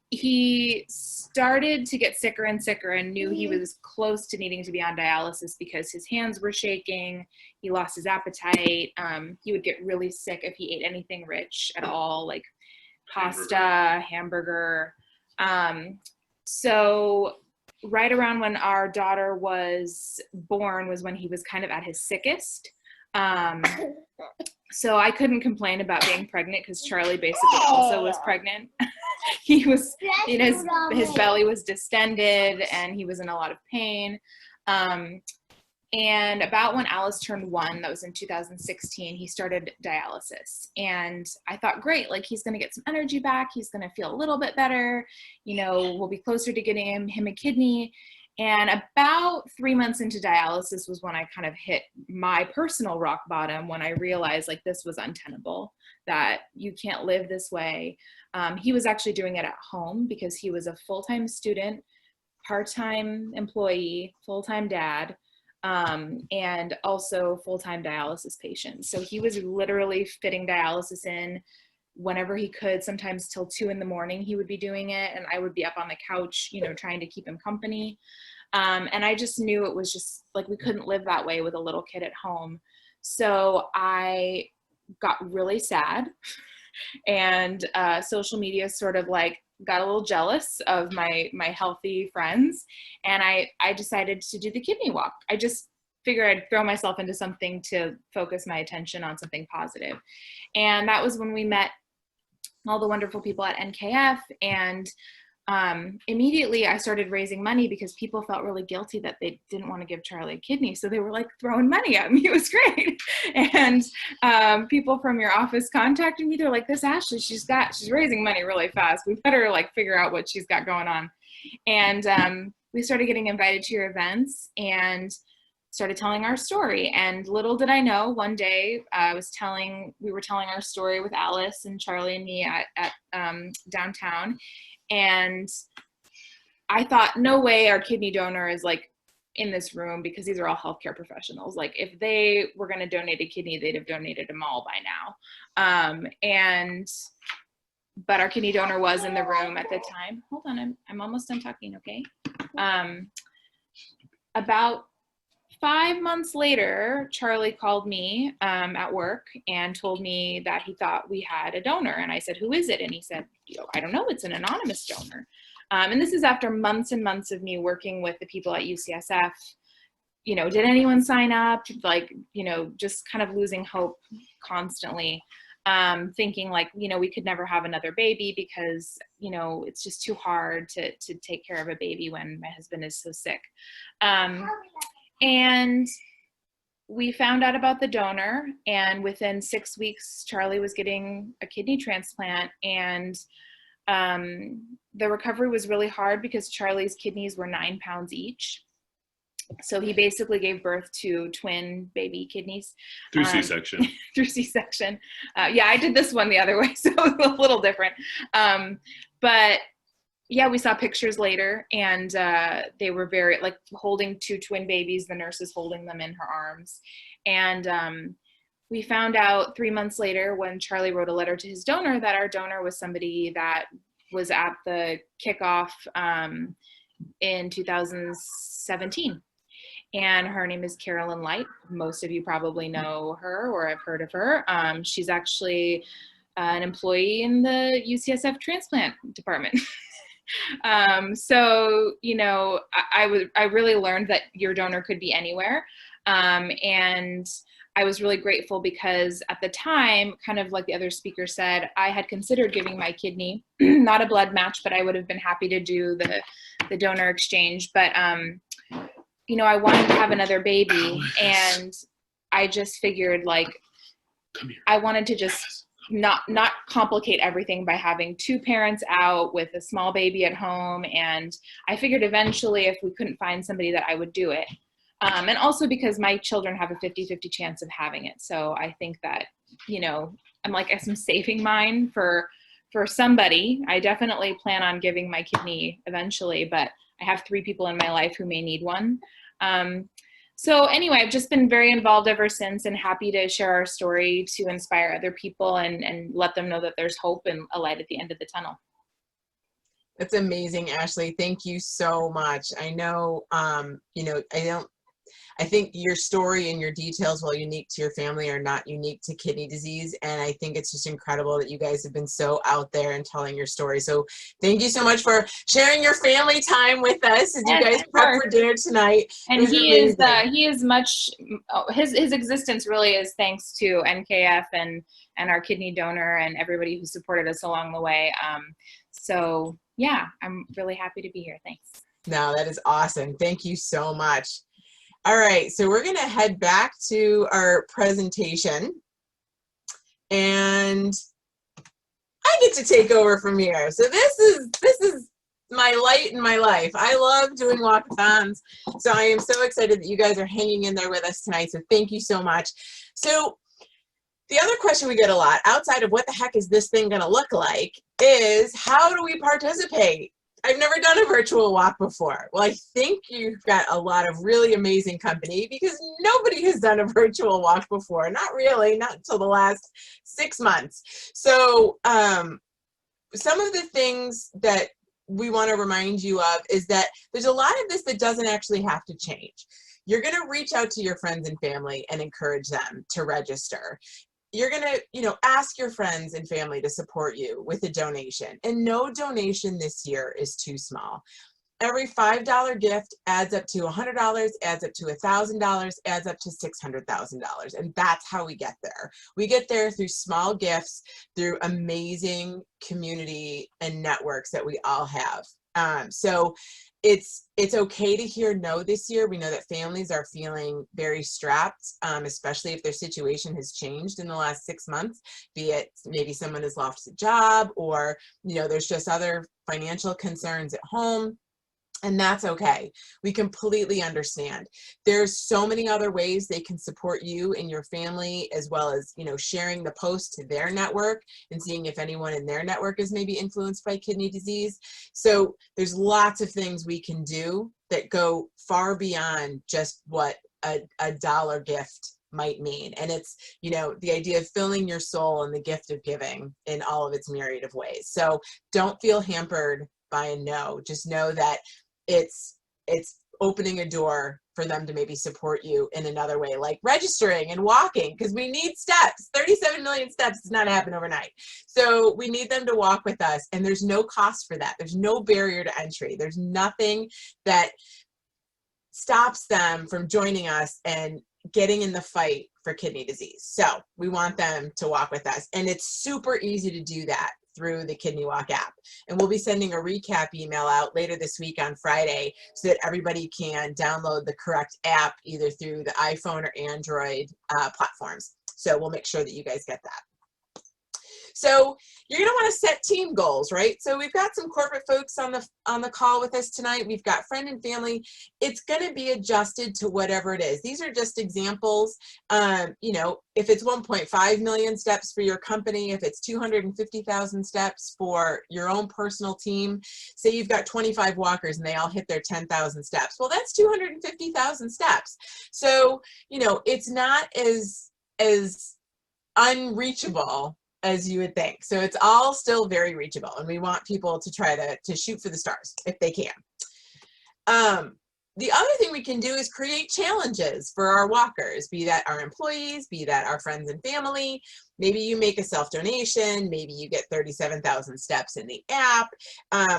J: he started to get sicker and sicker and knew he was close to needing to be on dialysis because his hands were shaking. He lost his appetite. He would get really sick if he ate anything rich at all, like pasta, hamburger. So right around when our daughter was born was when he was kind of at his sickest. So I couldn't complain about being pregnant because Charlie basically also was pregnant. He was, his belly was distended and he was in a lot of pain. And about when Alice turned 1, that was in 2016, he started dialysis. And I thought, great, like he's going to get some energy back. He's going to feel a little bit better. We'll be closer to getting him a kidney. And about 3 months into dialysis was when I kind of hit my personal rock bottom, when I realized like this was untenable, that you can't live this way. He was actually doing it at home because he was a full-time student, part-time employee, full-time dad, and also full-time dialysis patient. So he was literally fitting dialysis in whenever he could, sometimes till 2 a.m. he would be doing it, and I would be up on the couch, trying to keep him company. And I just knew it was just like we couldn't live that way with a little kid at home. So I got really sad, and social media sort of like got a little jealous of my healthy friends, and I decided to do the kidney walk. I just figured I'd throw myself into something to focus my attention on something positive. And that was when we met all the wonderful people at NKF, and immediately I started raising money because people felt really guilty that they didn't want to give Charlie a kidney. So they were like throwing money at me. It was great. And people from your office contacted me. They're like, this Ashley, she's raising money really fast. We better like figure out what she's got going on. And we started getting invited to your events and started telling our story. And little did I know, one day we were telling our story with Alice and Charlie and me at downtown. And I thought, no way our kidney donor is like in this room, because these are all healthcare professionals. Like if they were going to donate a kidney, they'd have donated them all by now. But our kidney donor was in the room at the time. Hold on, I'm almost done talking, okay? About 5 months later, Charlie called me at work and told me that he thought we had a donor. And I said, who is it? And he said, I don't know, it's an anonymous donor. And this is after months and months of me working with the people at UCSF. Did anyone sign up? Like, just kind of losing hope constantly, thinking like, we could never have another baby because, it's just too hard to take care of a baby when my husband is so sick. And we found out about the donor, and within 6 weeks, Charlie was getting a kidney transplant. And the recovery was really hard because Charlie's kidneys were 9 pounds each. So he basically gave birth to twin baby kidneys.
K: Through C-section.
J: Through C-section. Yeah, I did this one the other way, so it was a little different. But yeah, we saw pictures later, and they were very, like, holding 2 twin babies, the nurses holding them in her arms. And we found out 3 months later when Charlie wrote a letter to his donor that our donor was somebody that was at the Kickoff in 2017. And her name is Carolyn Light. Most of you probably know her or have heard of her. She's actually an employee in the UCSF transplant department. So, you know, I really learned that your donor could be anywhere. And I was really grateful because at the time, kind of like the other speaker said, I had considered giving my kidney, not a blood match, but I would have been happy to do the donor exchange. But, you know, I wanted to have another baby, and I just figured, like, I wanted to just not complicate everything by having 2 parents out with a small baby at home. And I figured eventually if we couldn't find somebody that I would do it. And also because my children have a 50-50 chance of having it. So I think that, you know, I'm saving mine for somebody. I definitely plan on giving my kidney eventually, but I have 3 people in my life who may need one. So anyway, I've just been very involved ever since, and happy to share our story to inspire other people and let them know that there's hope and a light at the end of the tunnel.
H: That's amazing, Ashley. Thank you so much. I know, you know, I think your story and your details, while unique to your family, are not unique to kidney disease. And I think it's just incredible that you guys have been so out there and telling your story. So thank you so much for sharing your family time with us as you guys prep for dinner tonight.
J: And he is much, his existence really is thanks to NKF and our kidney donor and everybody who supported us along the way. So yeah, I'm really happy to be here. Thanks.
H: No, that is awesome. Thank you so much. All right, so we're gonna head back to our presentation, and I get to take over from here. So this is my light in my life. I love doing walkathons, so I am so excited that you guys are hanging in there with us tonight, so thank you so much. So the other question we get a lot, outside of what the heck is this thing gonna look like, is how do we participate? I've never done a virtual walk before. Well, I think you've got a lot of really amazing company, because nobody has done a virtual walk before. Not really, not until the last 6 months. So some of the things that we want to remind you of is that there's a lot of this that doesn't actually have to change. You're going to reach out to your friends and family and encourage them to register. You're going to, you know, ask your friends and family to support you with a donation. And no donation this year is too small. Every $5 gift adds up to $100, adds up to $1,000, adds up to $600,000. And that's how we get there. We get there through small gifts, through amazing community and networks that we all have. So it's okay to hear no this year. We know that families are feeling very strapped, especially if their situation has changed in the last 6 months, be it maybe someone has lost a job, or, you know, there's just other financial concerns at home. And that's okay. We completely understand. There's so many other ways they can support you and your family, as well as, you know, sharing the post to their network and seeing if anyone in their network is maybe influenced by kidney disease. So there's lots of things we can do that go far beyond just what a dollar gift might mean. And it's, you know, the idea of filling your soul and the gift of giving in all of its myriad of ways. So don't feel hampered by a no. Just know that it's opening a door for them to maybe support you in another way, like registering and walking, because we need steps. 37 million steps does not happen overnight. So we need them to walk with us, and there's no cost for that. There's no barrier to entry. There's nothing that stops them from joining us and getting in the fight for kidney disease. So we want them to walk with us, and it's super easy to do that through the Kidney Walk app. And we'll be sending a recap email out later this week on Friday so that everybody can download the correct app either through the iPhone or Android platforms. So we'll make sure that you guys get that. So you're going to want to set team goals, right? So we've got some corporate folks on the call with us tonight. We've got friend and family. It's going to be adjusted to whatever it is. These are just examples. You know, if it's 1.5 million steps for your company, if it's 250,000 steps for your own personal team, say you've got 25 walkers and they all hit their 10,000 steps. Well, that's 250,000 steps. So, you know, it's not as unreachable as you would think. So it's all still very reachable, and we want people to try to shoot for the stars if they can. The other thing we can do is create challenges for our walkers, be that our employees, be that our friends and family. Maybe you make a self-donation, maybe you get 37,000 steps in the app,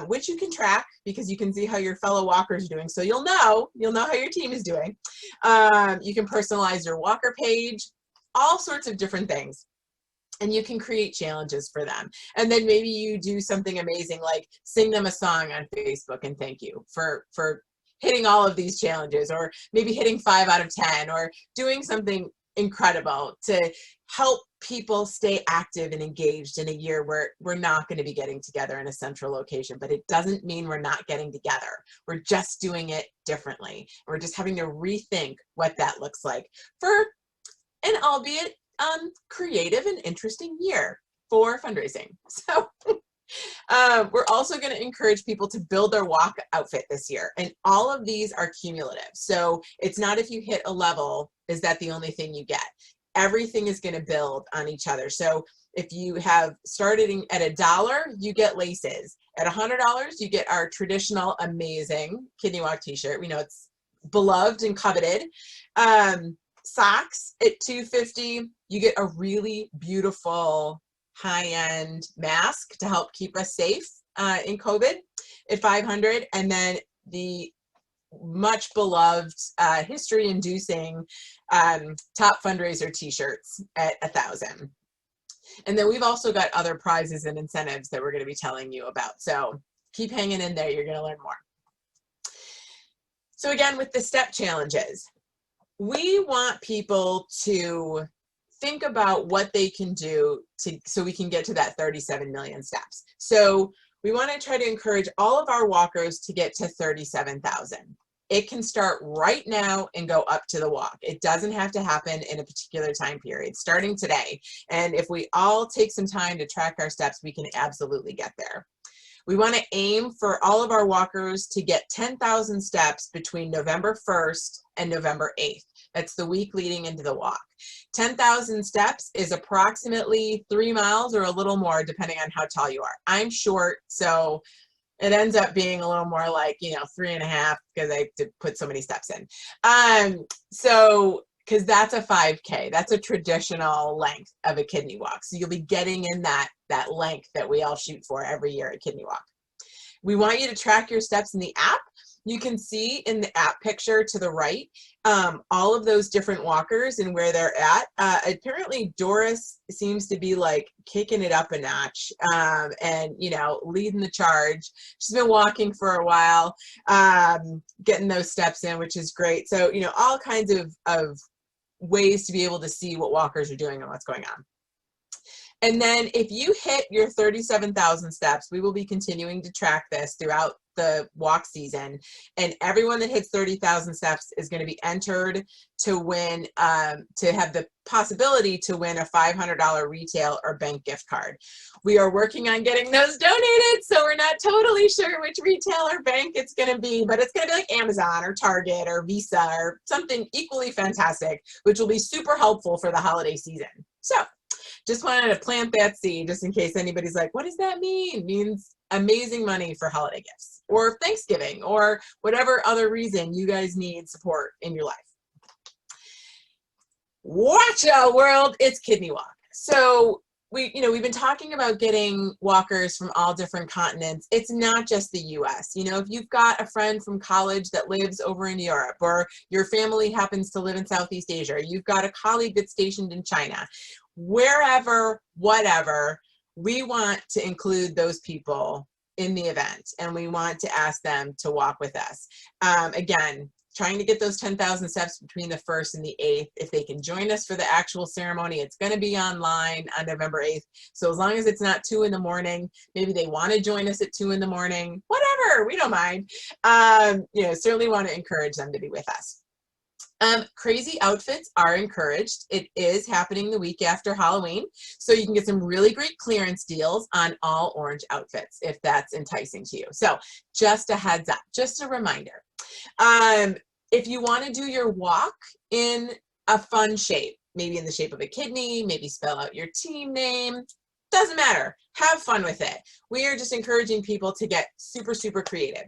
H: which you can track because you can see how your fellow walkers are doing. So you'll know how your team is doing. You can personalize your walker page, all sorts of different things. And you can create challenges for them. And then maybe you do something amazing like sing them a song on Facebook and thank you for hitting all of these challenges, or maybe hitting 5 out of 10, or doing something incredible to help people stay active and engaged in a year where we're not going to be getting together in a central location. But it doesn't mean we're not getting together. We're just doing it differently. We're just having to rethink what that looks like for an albeit creative and interesting year for fundraising. So we're also going to encourage people to build their walk outfit this year, and all of these are cumulative. So it's not if you hit a level, is that the only thing you get. Everything is going to build on each other. So if you have started at $1, you get laces. At $100, you get our traditional amazing Kidney Walk t-shirt. We know it's beloved and coveted. Socks at $250, you get a really beautiful high-end mask to help keep us safe in COVID at $500, and then the much beloved history-inducing top fundraiser t-shirts at $1,000. And then we've also got other prizes and incentives that we're going to be telling you about. So keep hanging in there. You're going to learn more. So again, with the step challenges, we want people to think about what they can do so we can get to that 37 million steps. So we want to try to encourage all of our walkers to get to 37,000. It can start right now and go up to the walk. It doesn't have to happen in a particular time period, starting today. And if we all take some time to track our steps, we can absolutely get there. We want to aim for all of our walkers to get 10,000 steps between November 1st and November 8th. That's the week leading into the walk. 10,000 steps is approximately 3 miles or a little more, depending on how tall you are. I'm short, so it ends up being a little more like, 3.5, because I did put so many steps in. Because that's a 5K. That's a traditional length of a kidney walk. So you'll be getting in that length that we all shoot for every year at Kidney Walk. We want you to track your steps in the app. You can see in the app picture to the right, all of those different walkers and where they're at. Apparently Doris seems to be like kicking it up a notch and, leading the charge. She's been walking for a while, getting those steps in, which is great. So, all kinds of ways to be able to see what walkers are doing and what's going on. And then if you hit your 37,000 steps, we will be continuing to track this throughout the walk season. And everyone that hits 30,000 steps is going to be entered to win, to have the possibility to win a $500 retail or bank gift card. We are working on getting those donated, so we're not totally sure which retail or bank it's going to be, but it's going to be like Amazon or Target or Visa or something equally fantastic, which will be super helpful for the holiday season. So just wanted to plant that seed just in case anybody's like, what does that mean? It means amazing money for holiday gifts or Thanksgiving or whatever other reason you guys need support in your life. Watch out, world, it's Kidney Walk. So we've been talking about getting walkers from all different continents. It's not just the US. If you've got a friend from college that lives over in Europe, or your family happens to live in Southeast Asia, or you've got a colleague that's stationed in China, wherever, whatever, we want to include those people in the event, and we want to ask them to walk with us. Again, trying to get those 10,000 steps between the 1st and the 8th. If they can join us for the actual ceremony, it's going to be online on November 8th. So as long as it's not 2 in the morning, maybe they want to join us at 2 in the morning, whatever, we don't mind. You know, certainly want to encourage them to be with us. Crazy outfits are encouraged. It is happening the week after Halloween, so you can get some really great clearance deals on all orange outfits if that's enticing to you. So just a heads up, just a reminder. If you want to do your walk in a fun shape, maybe in the shape of a kidney, maybe spell out your team name, doesn't matter. Have fun with it. We are just encouraging people to get super, super creative.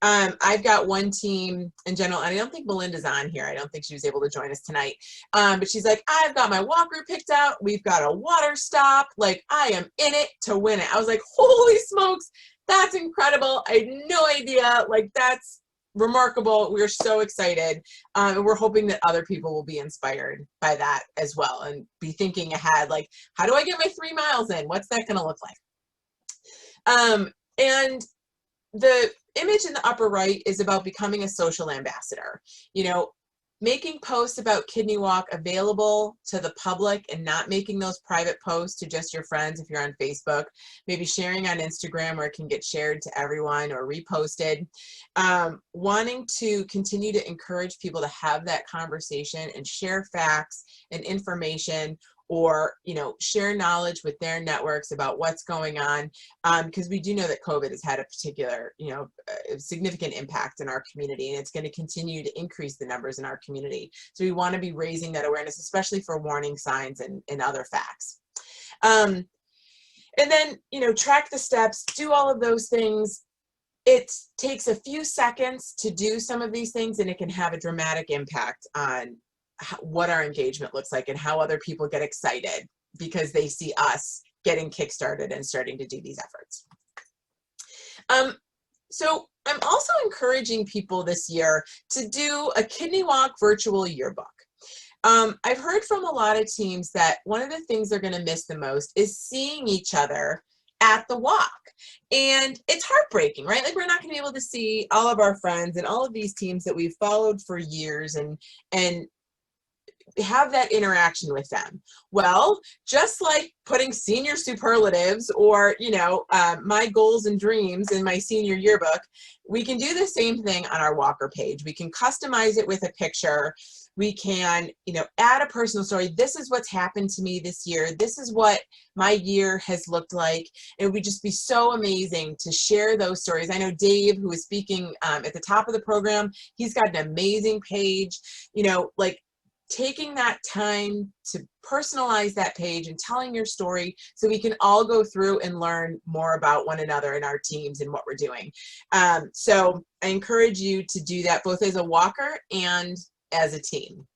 H: I've got one team in general, and I don't think Melinda's on here. I don't think she was able to join us tonight. But she's like, I've got my walker picked out. We've got a water stop. Like, I am in it to win it. I was like, holy smokes, that's incredible. I had no idea. Like, that's remarkable. We're so excited. And we're hoping that other people will be inspired by that as well and be thinking ahead, like, how do I get my 3 miles in? What's that going to look like? And the image in the upper right is about becoming a social ambassador. You know, making posts about Kidney Walk available to the public and not making those private posts to just your friends if you're on Facebook, maybe sharing on Instagram where it can get shared to everyone or reposted. Wanting to continue to encourage people to have that conversation and share facts and information, or, you know, share knowledge with their networks about what's going on, because we do know that COVID has had a particular, you know, significant impact in our community, and it's going to continue to increase the numbers in our community. So we want to be raising that awareness, especially for warning signs and other facts. And then, you know, track the steps, do all of those things. It takes a few seconds to do some of these things, and it can have a dramatic impact on what our engagement looks like and how other people get excited because they see us getting kickstarted and starting to do these efforts. So I'm also encouraging people this year to do a Kidney Walk virtual yearbook. I've heard from a lot of teams that one of the things they're going to miss the most is seeing each other at the walk. And it's heartbreaking, right? Like, we're not going to be able to see all of our friends and all of these teams that we've followed for years and have that interaction with them. Well, just like putting senior superlatives or, you know, my goals and dreams in my senior yearbook, we can do the same thing on our walker page. We can customize it with a picture. We can, you know, add a personal story. This is what's happened to me this year. This is what my year has looked like. It would just be so amazing to share those stories. I know Dave, who is speaking at the top of the program, he's got an amazing page, you know, like, taking that time to personalize that page and telling your story so we can all go through and learn more about one another and our teams and what we're doing. So I encourage you to do that both as a walker and as a team.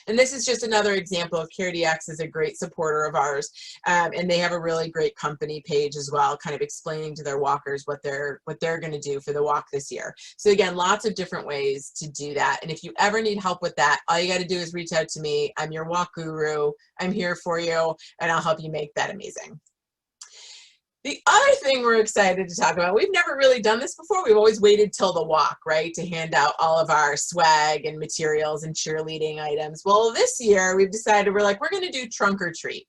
H: And this is just another example of CareDX is a great supporter of ours. And they have a really great company page as well, kind of explaining to their walkers what they're going to do for the walk this year. So again, lots of different ways to do that. And if you ever need help with that, all you got to do is reach out to me. I'm your walk guru. I'm here for you, and I'll help you make that amazing. The other thing we're excited to talk about, we've never really done this before. We've always waited till the walk, right, to hand out all of our swag and materials and cheerleading items. Well, this year we've decided we're going to do trunk or treat.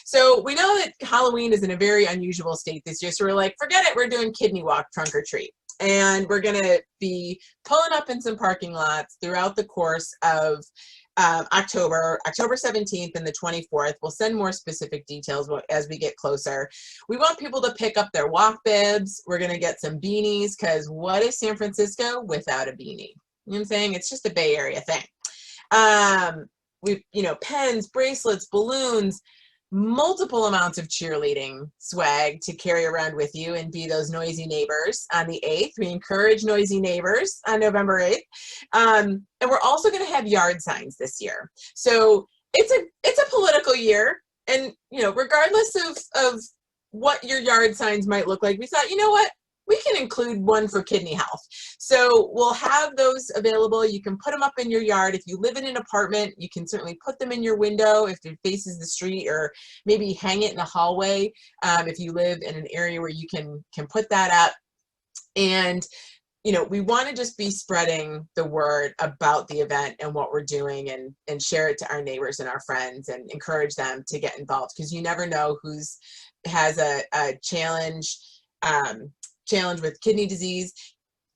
H: So we know that Halloween is in a very unusual state this year. So we're like, forget it, we're doing Kidney Walk trunk or treat. And we're going to be pulling up in some parking lots throughout the course of October 17th and the 24th. We'll send more specific details as we get closer. We want people to pick up their walk bibs. We're going to get some beanies, because what is San Francisco without a beanie? You know what I'm saying? It's just a Bay Area thing. We've, you know, pens, bracelets, balloons, multiple amounts of cheerleading swag to carry around with you and be those noisy neighbors on the 8th. We encourage noisy neighbors on November 8th. And we're also going to have yard signs this year. So it's a political year. And, you know, regardless of what your yard signs might look like, we thought, you know what? We can include one for kidney health. So we'll have those available. You can put them up in your yard. If you live in an apartment, you can certainly put them in your window if it faces the street, or maybe hang it in the hallway if you live in an area where you can put that up. And you know, we want to just be spreading the word about the event and what we're doing, and share it to our neighbors and our friends and encourage them to get involved, because you never know who's has a challenge with kidney disease.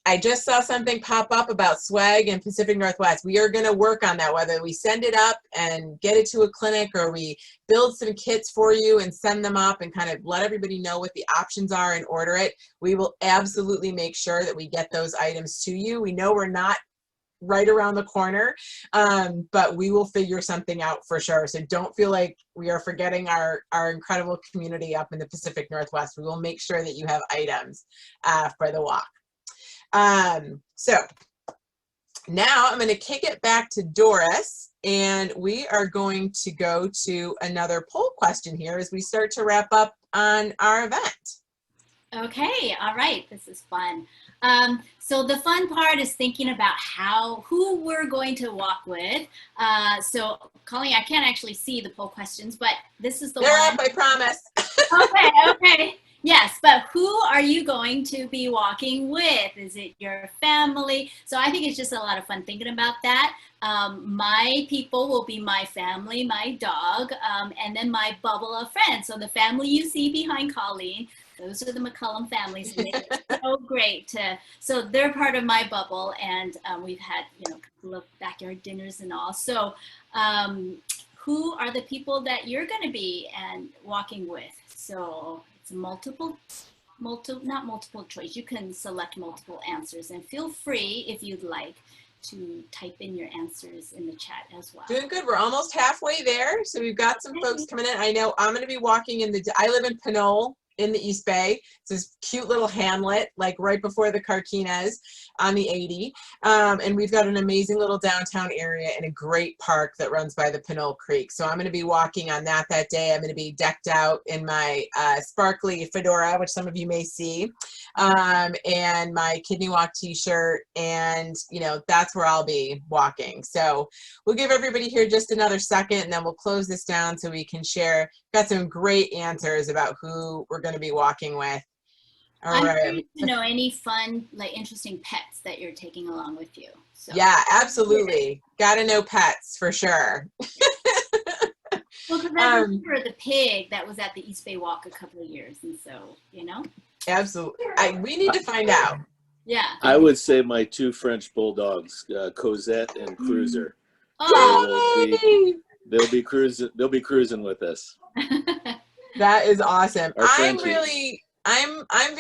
H: I just saw something pop up about swag in Pacific Northwest. We are going to work on that, whether we send it up and get it to a clinic, or we build some kits for you and send them up and kind of let everybody know what the options are and order it. We will absolutely make sure that we get those items to you. We know we're not right around the corner, but we will figure something out for sure. So don't feel like we are forgetting our incredible community up in the Pacific Northwest. We will make sure that you have items for the walk. So now I'm going to kick it back to Doris, and we are going to go to another poll question here as we start to wrap up on our event.
L: Okay, all right, this is fun. So the fun part is thinking about who we're going to walk with. So Colleen, I can't actually see the poll questions, but this is the one.
H: They're up, I promise.
L: Okay. Yes, but who are you going to be walking with? Is it your family? So I think it's just a lot of fun thinking about that. My people will be my family, my dog, and then my bubble of friends. So the family you see behind Colleen, those are the McCullum families. And they're so great. So they're part of my bubble, and we've had, you know, a couple of backyard dinners and all. So who are the people that you're going to be walking with? So not multiple choice. You can select multiple answers, and feel free, if you'd like, to type in your answers in the chat as well.
H: Doing good. We're almost halfway there. So we've got some folks coming in. I know I'm going to be walking I live in Pinole in the East Bay. It's this cute little hamlet, like right before the Carquinas on the 80. And we've got an amazing little downtown area and a great park that runs by the Pinole Creek. So I'm going to be walking on that day. I'm going to be decked out in my sparkly fedora, which some of you may see, and my Kidney Walk t-shirt. And, you know, that's where I'll be walking. So we'll give everybody here just another second, and then we'll close this down so we can share. Got some great answers about who we're going to be walking with.
L: I'm curious to know any fun, like interesting pets that you're taking along with you. So.
H: Yeah, absolutely. Got to know pets for sure.
L: Well, because I remember the pig that was at the East Bay Walk a couple of years, and so, you know.
H: Absolutely. We need to find out.
L: Yeah.
E: I would say my two French bulldogs, Cosette and Cruiser.
L: Oh.
E: They'll be cruising with us.
H: That is awesome. I'm
E: Frenchies.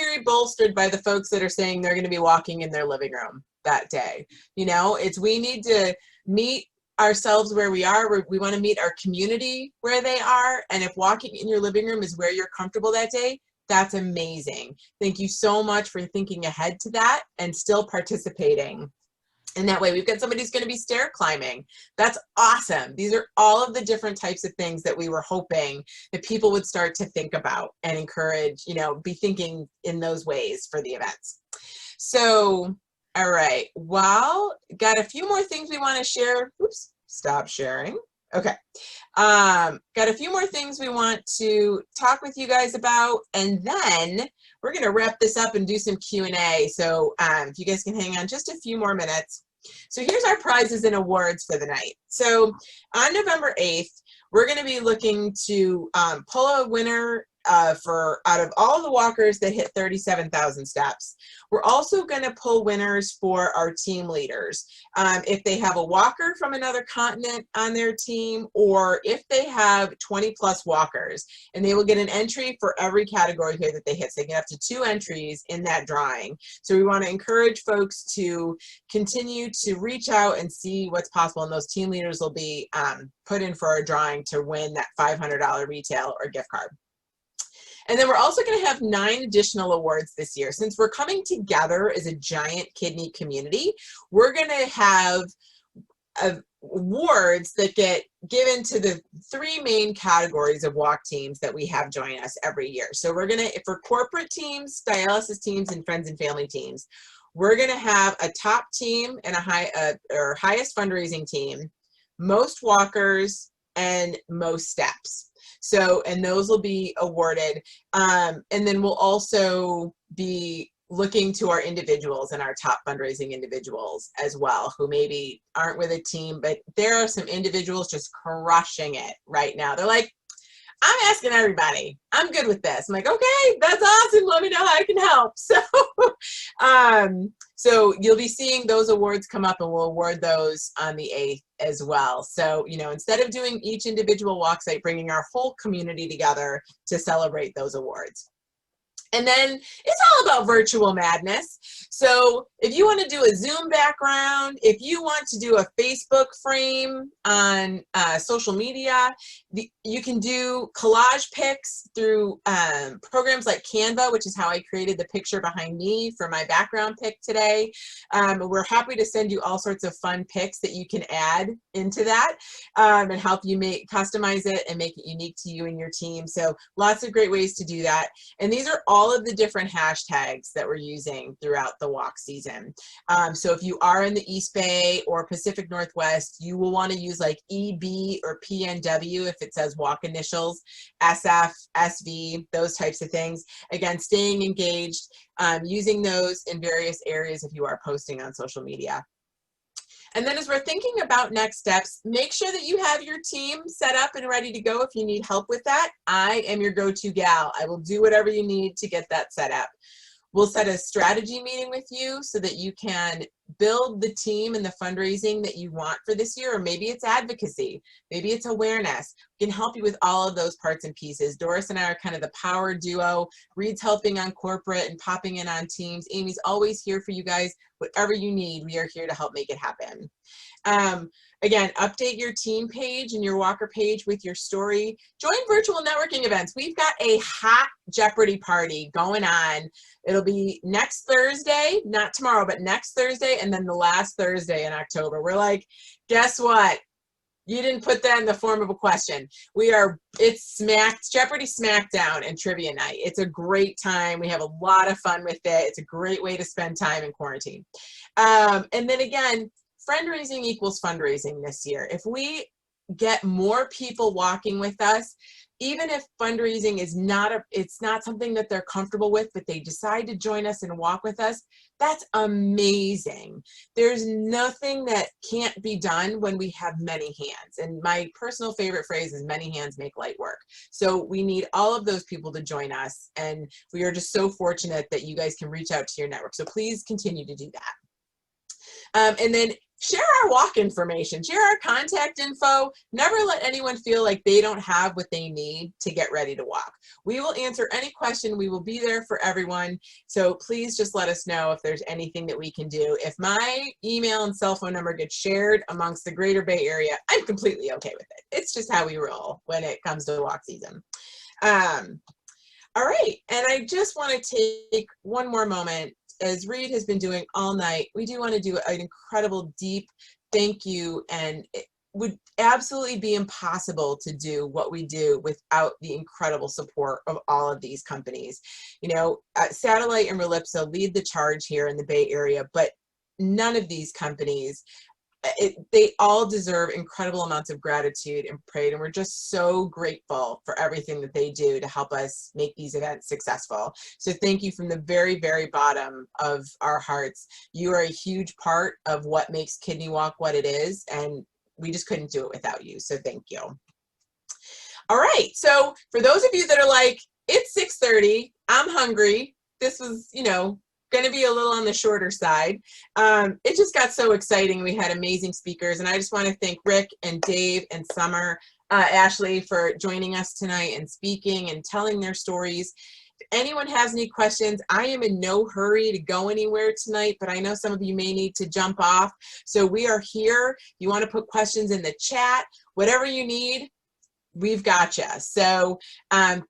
H: very bolstered by the folks that are saying they're going to be walking in their living room that day. You know, we need to meet ourselves where we are. We want to meet our community where they are. And if walking in your living room is where you're comfortable that day, that's amazing. Thank you so much for thinking ahead to that and still participating. And that way we've got somebody who's going to be stair climbing. That's awesome. These are all of the different types of things that we were hoping that people would start to think about and encourage, you know, be thinking in those ways for the events. So, all right. Well, got a few more things we want to share. Oops, stop sharing. Okay. Got a few more things we want to talk with you guys about, and then we're going to wrap this up and do some Q&A. So if you guys can hang on just a few more minutes. So here's our prizes and awards for the night. So on November 8th, we're going to be looking to pull a winner for out of all the walkers that hit 37,000 steps. We're also going to pull winners for our team leaders. If they have a walker from another continent on their team, or if they have 20 plus walkers, and they will get an entry for every category here that they hit. So they get up to 2 entries in that drawing. So we want to encourage folks to continue to reach out and see what's possible, and those team leaders will be put in for a drawing to win that $500 retail or gift card. And then we're also going to have 9 additional awards this year. Since we're coming together as a giant kidney community, we're going to have awards that get given to the 3 main categories of walk teams that we have join us every year. So we're going to, for corporate teams, dialysis teams, and friends and family teams, we're going to have a top team and or highest fundraising team, most walkers, and most steps. So, and those will be awarded. And then we'll also be looking to our individuals and our top fundraising individuals as well, who maybe aren't with a team, but there are some individuals just crushing it right now. They're like, I'm asking everybody, I'm good with this. I'm like, okay, that's awesome. Let me know how I can help. So, so you'll be seeing those awards come up, and we'll award those on the 8th as well. So, you know, instead of doing each individual walk site, bringing our whole community together to celebrate those awards. And then it's all about virtual madness. So if you want to do a Zoom background, if you want to do a Facebook frame on social media, you can do collage pics through programs like Canva, which is how I created the picture behind me for my background pic today. We're happy to send you all sorts of fun pics that you can add into that and help you customize it and make it unique to you and your team. So lots of great ways to do that. And these are all of the different hashtags that we're using throughout the walk season. So if you are in the East Bay or Pacific Northwest, you will want to use like EB or PNW if it says walk initials, SF, SV, those types of things. Again, staying engaged, using those in various areas if you are posting on social media. And then as we're thinking about next steps, make sure that you have your team set up and ready to go if you need help with that. I am your go-to gal. I will do whatever you need to get that set up. We'll set a strategy meeting with you so that you can build the team and the fundraising that you want for this year, or maybe it's advocacy, maybe it's awareness. We can help you with all of those parts and pieces. Doris and I are kind of the power duo. Reed's helping on corporate and popping in on teams. Amy's always here for you guys. Whatever you need, we are here to help make it happen. Again, update your team page and your walker page with your story. Join virtual networking events. We've got a hot Jeopardy party going on. It'll be next Thursday, not tomorrow, but next Thursday, and then the last Thursday in October. We're like, guess what? You didn't put that in the form of a question. It's Jeopardy Smackdown and Trivia Night. It's a great time. We have a lot of fun with it. It's a great way to spend time in quarantine. And then again, fundraising equals fundraising this year. If we get more people walking with us, even if fundraising is it's not something that they're comfortable with, but they decide to join us and walk with us, that's amazing. There's nothing that can't be done when we have many hands. And my personal favorite phrase is many hands make light work. So we need all of those people to join us. And we are just so fortunate that you guys can reach out to your network. So please continue to do that. And then share our walk information, share our contact info. Never let anyone feel like they don't have what they need to get ready to walk. We will answer any question. We will be there for everyone. So please just let us know if there's anything that we can do. If my email and cell phone number gets shared amongst the greater Bay Area, I'm completely okay with it. It's just how we roll when it comes to walk season. All right, and I just want to take one more moment. As Reed has been doing all night, we do want to do an incredible deep thank you, and it would absolutely be impossible to do what we do without the incredible support of all of these companies. You know, Satellite and Relipsa lead the charge here in the Bay Area, but none of these companies, they all deserve incredible amounts of gratitude and praise, and we're just so grateful for everything that they do to help us make these events successful. So thank you from the very, very bottom of our hearts. You are a huge part of what makes Kidney Walk what it is, and we just couldn't do it without you, so thank you. All right, so for those of you that are like, it's 6:30, I'm hungry, this was, you know, going to be a little on the shorter side. It just got so exciting. We had amazing speakers, and I just want to thank Rick and Dave and Summer, Ashley for joining us tonight and speaking and telling their stories. If anyone has any questions, I am in no hurry to go anywhere tonight, but I know some of you may need to jump off. So we are here. You want to put questions in the chat, whatever you need, we've got you. So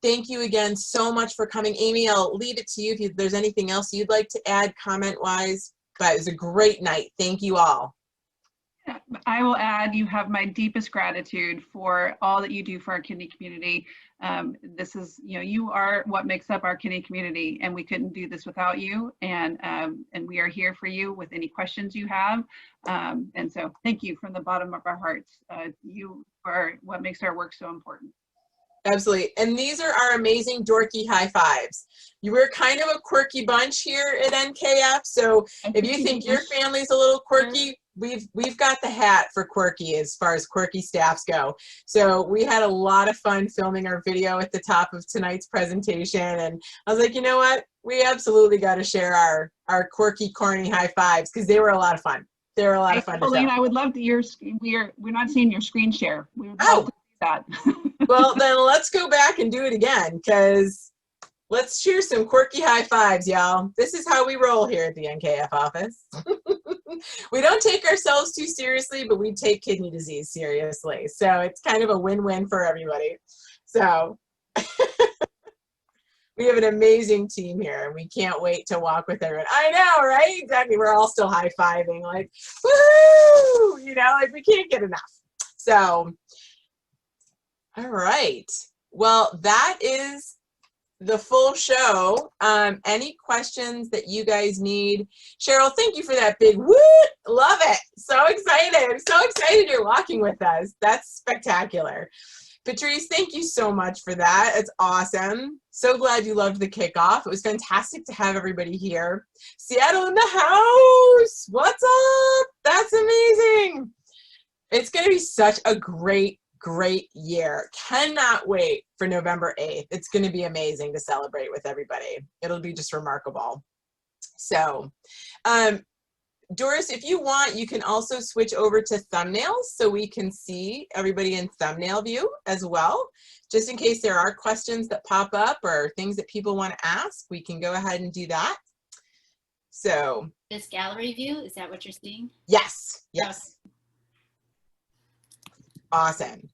H: thank you again so much for coming. Amy, I'll leave it to you if there's anything else you'd like to add comment-wise, but it was a great night. Thank you all.
F: I will add, you have my deepest gratitude for all that you do for our kidney community. This is, you know, you are what makes up our kidney community, and we couldn't do this without you. And we are here for you with any questions you have. And so thank you from the bottom of our hearts. You are what makes our work so important.
H: Absolutely. And these are our amazing dorky high fives. You were kind of a quirky bunch here at NKF. So if you think your family's a little quirky, we've got the hat for quirky as far as quirky staffs go. So we had a lot of fun filming our video at the top of tonight's presentation. And I was like, you know what? We absolutely got to share our quirky, corny high fives because they were a lot of fun. They were a lot of fun to film.
F: Pauline, I would love to we're not seeing your screen share. We would love to see that.
H: Well, then let's go back and do it again because let's share some quirky high fives, y'all. This is how we roll here at the NKF office. We don't take ourselves too seriously, but we take kidney disease seriously. So it's kind of a win-win for everybody. So we have an amazing team here and we can't wait to walk with everyone. I know, right? Exactly. We're all still high-fiving like, woo! You know, like we can't get enough. So, all right. Well, that is the full show. Any questions that you guys need? Cheryl, thank you for that big woo! Love it. So excited. I'm so excited you're walking with us. That's spectacular. Patrice, thank you so much for that. It's awesome. So glad you loved the kickoff. It was fantastic to have everybody here. Seattle in the house. What's up? That's amazing. It's going to be such a great year. Cannot wait for November 8th. It's going to be amazing to celebrate with everybody. It'll be just remarkable. So, Doris, if you want, you can also switch over to thumbnails so we can see everybody in thumbnail view as well. Just in case there are questions that pop up or things that people want to ask, we can go ahead and do that. So.
L: This gallery view, is that what you're seeing?
H: Yes, yes. Awesome.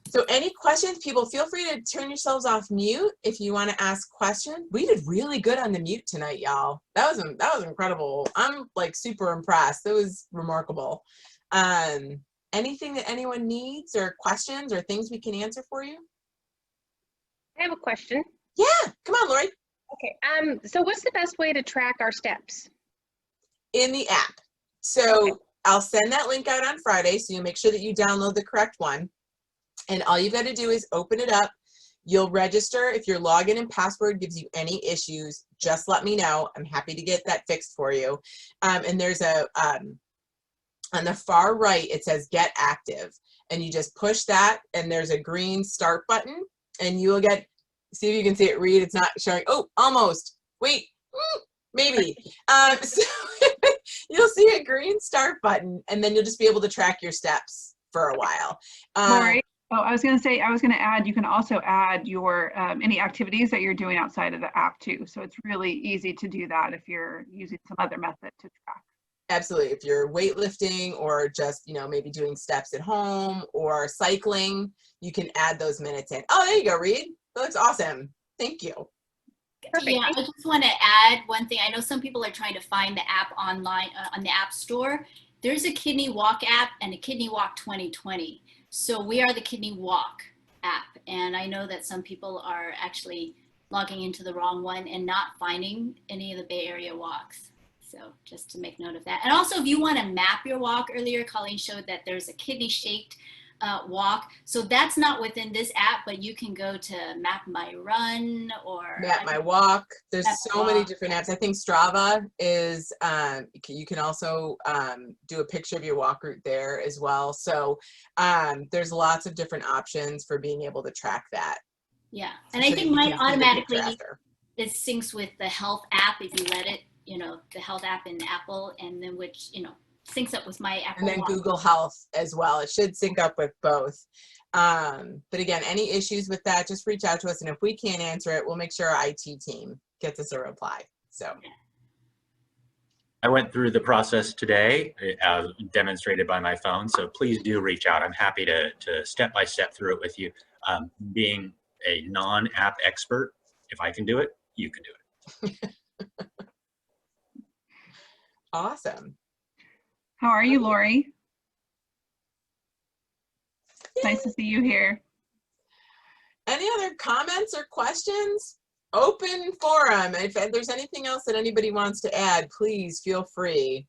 H: So any questions, people, feel free to turn yourselves off mute if you want to ask questions. We did really good on the mute tonight, y'all. That was incredible. I'm like super impressed. That was remarkable. Anything that anyone needs or questions or things we can answer for you?
M: I have a question.
H: Yeah, come on, Lori.
M: Okay. So what's the best way to track our steps?
H: In the app. So okay. I'll send that link out on Friday, so you make sure that you download the correct one. And all you've got to do is open it up. You'll register. If your login and password gives you any issues, just let me know. I'm happy to get that fixed for you. And there's a, on the far right, it says Get Active. And you just push that, and there's a green start button. And you will get, see if you can see it read. It's not showing. Oh, almost. Wait, maybe. So you'll see a green start button, and then you'll just be able to track your steps for a while.
F: Lori, I was going to add, you can also add your any activities that you're doing outside of the app too. So it's really easy to do that if you're using some other method to track.
H: Absolutely. If you're weightlifting or just, you know, maybe doing steps at home or cycling, you can add those minutes in. Oh, there you go, Reed. That looks awesome. Thank you.
L: Perfect. Yeah, I just want to add one thing. I know some people are trying to find the app online on the App Store. There's a Kidney Walk app and a Kidney Walk 2020. So we are the Kidney Walk app. And I know that some people are actually logging into the wrong one and not finding any of the Bay Area walks. So just to make note of that. And also, if you want to map your walk, earlier Colleen showed that there's a kidney shaped walk. So that's not within this app, but you can go to Map My Run or
H: Map My Walk. There's so many different apps. I think Strava is, you can also do a picture of your walk route there as well. So there's lots of different options for being able to track that.
L: Yeah, and I think mine automatically, it syncs with the health app if you let it, you know, the health app in Apple, and then which, you know, syncs up with my Apple
H: and then
L: Watch.
H: Google Health as well. It should sync up with both. But again, any issues with that, just reach out to us. And if we can't answer it, we'll make sure our IT team gets us a reply. So
G: I went through the process today as demonstrated by my phone. So please do reach out. I'm happy to step-by-step through it with you. Being a non-app expert, if I can do it, you can do it.
H: Awesome.
F: How are you, Lori? Nice to see you here.
H: Any other comments or questions? Open forum. If there's anything else that anybody wants to add, please feel free.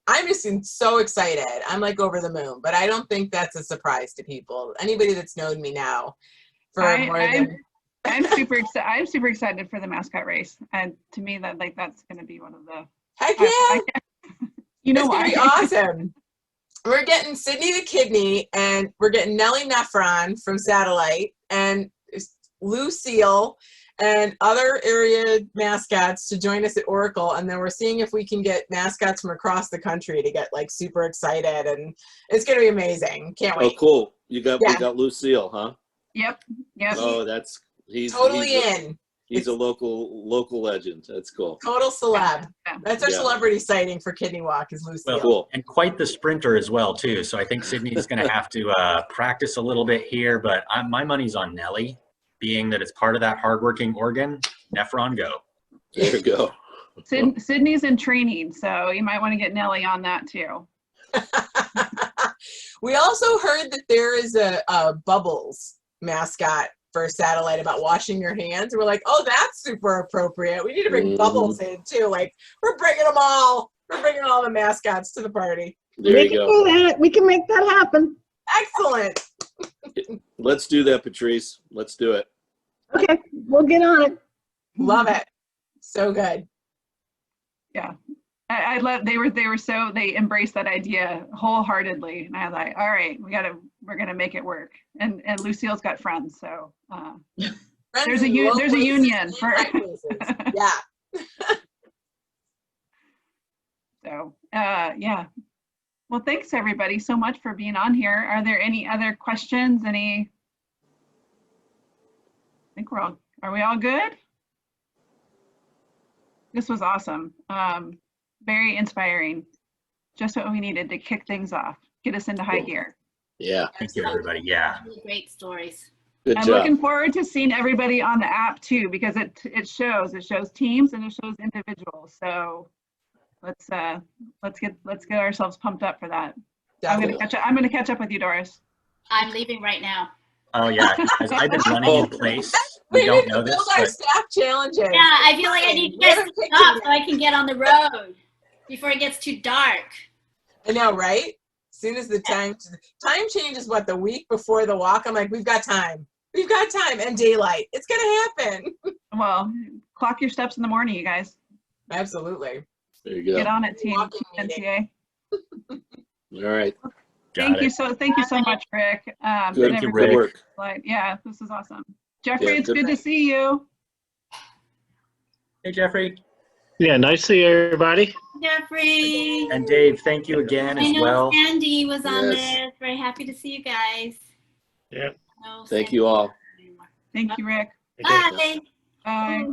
H: I'm just so excited. I'm like over the moon, but I don't think that's a surprise to people. Anybody that's known me now for more than
F: I'm super excited. I'm super excited for the mascot race, and to me, that's going to be one of the.
H: Heck yeah!
F: You know
H: it's
F: why?
H: Gonna be awesome. We're getting Sydney the Kidney, and we're getting Nellie Nephron from Satellite, and Lucille, and other area mascots to join us at Oracle, and then we're seeing if we can get mascots from across the country to get like super excited, and it's going to be amazing. Can't wait.
E: Oh, cool! We got Lucille, huh?
F: Yep.
E: Oh, he's
H: in.
E: He's a local legend. That's cool.
H: Total celeb. That's our celebrity sighting for Kidney Walk is Lucille.
G: Well, cool. And quite the sprinter as well too. So I think Sydney's going to have to practice a little bit here, but my money's on Nellie, being that it's part of that hardworking organ. Nephron go.
E: There you go.
F: Sydney's in training, so you might want to get Nellie on that too.
H: We also heard that there is a Bubbles mascot for Satellite about washing your hands. And we're like, oh, that's super appropriate. We need to bring Bubbles in too. Like, we're bringing them all. We're bringing all the mascots to the party.
E: There you go.
N: We can make that happen.
H: Excellent.
E: Let's do that, Patrice. Let's do it.
N: Okay, we'll get on it.
H: Love it. So good.
F: Yeah. I love they embraced that idea wholeheartedly, and I was like, all right, we're gonna make it work. And Lucille's got friends, so there's a union for
H: yeah.
F: So yeah. Well, thanks everybody so much for being on here. Are there any other questions? I think are we all good? This was awesome. Very inspiring. Just what we needed to kick things off, get us into high gear.
E: Yeah.
G: Thank you, everybody. Yeah.
L: Great stories.
E: Good
F: I'm
E: job.
F: looking forward to seeing everybody on the app too, because it shows teams and it shows individuals. So let's get ourselves pumped up for that.
H: Definitely.
F: I'm gonna catch up with you, Doris.
L: I'm leaving right now.
G: Oh yeah, as I've been running in place. We don't know this,
H: build our
G: but
H: staff challenges.
L: Yeah, I feel like I need to get up so I can get on the road before it gets too dark.
H: I know, right? As soon as the time changes, what, the week before the walk, I'm like, we've got time. We've got time and daylight. It's gonna happen.
F: Well, clock your steps in the morning, you guys.
H: Absolutely.
E: There you go.
F: Get on it, team NCA.
E: All right.
F: Thank you so much, Rick.
E: Good work.
F: Yeah, this is awesome. Jeffrey,
E: Yeah,
F: it's good to see you.
G: hey Jeffrey
O: Yeah, nice to see everybody.
L: Jeffrey.
G: and Dave, thank you again
L: I
G: as
L: know
G: well.
L: Sandy was on
E: Yes.
L: this. Very happy to see you guys.
O: Yeah.
L: No,
E: Thank
L: Sandy
E: you all.
L: anymore.
F: Thank you, Rick.
L: Bye.
F: Bye.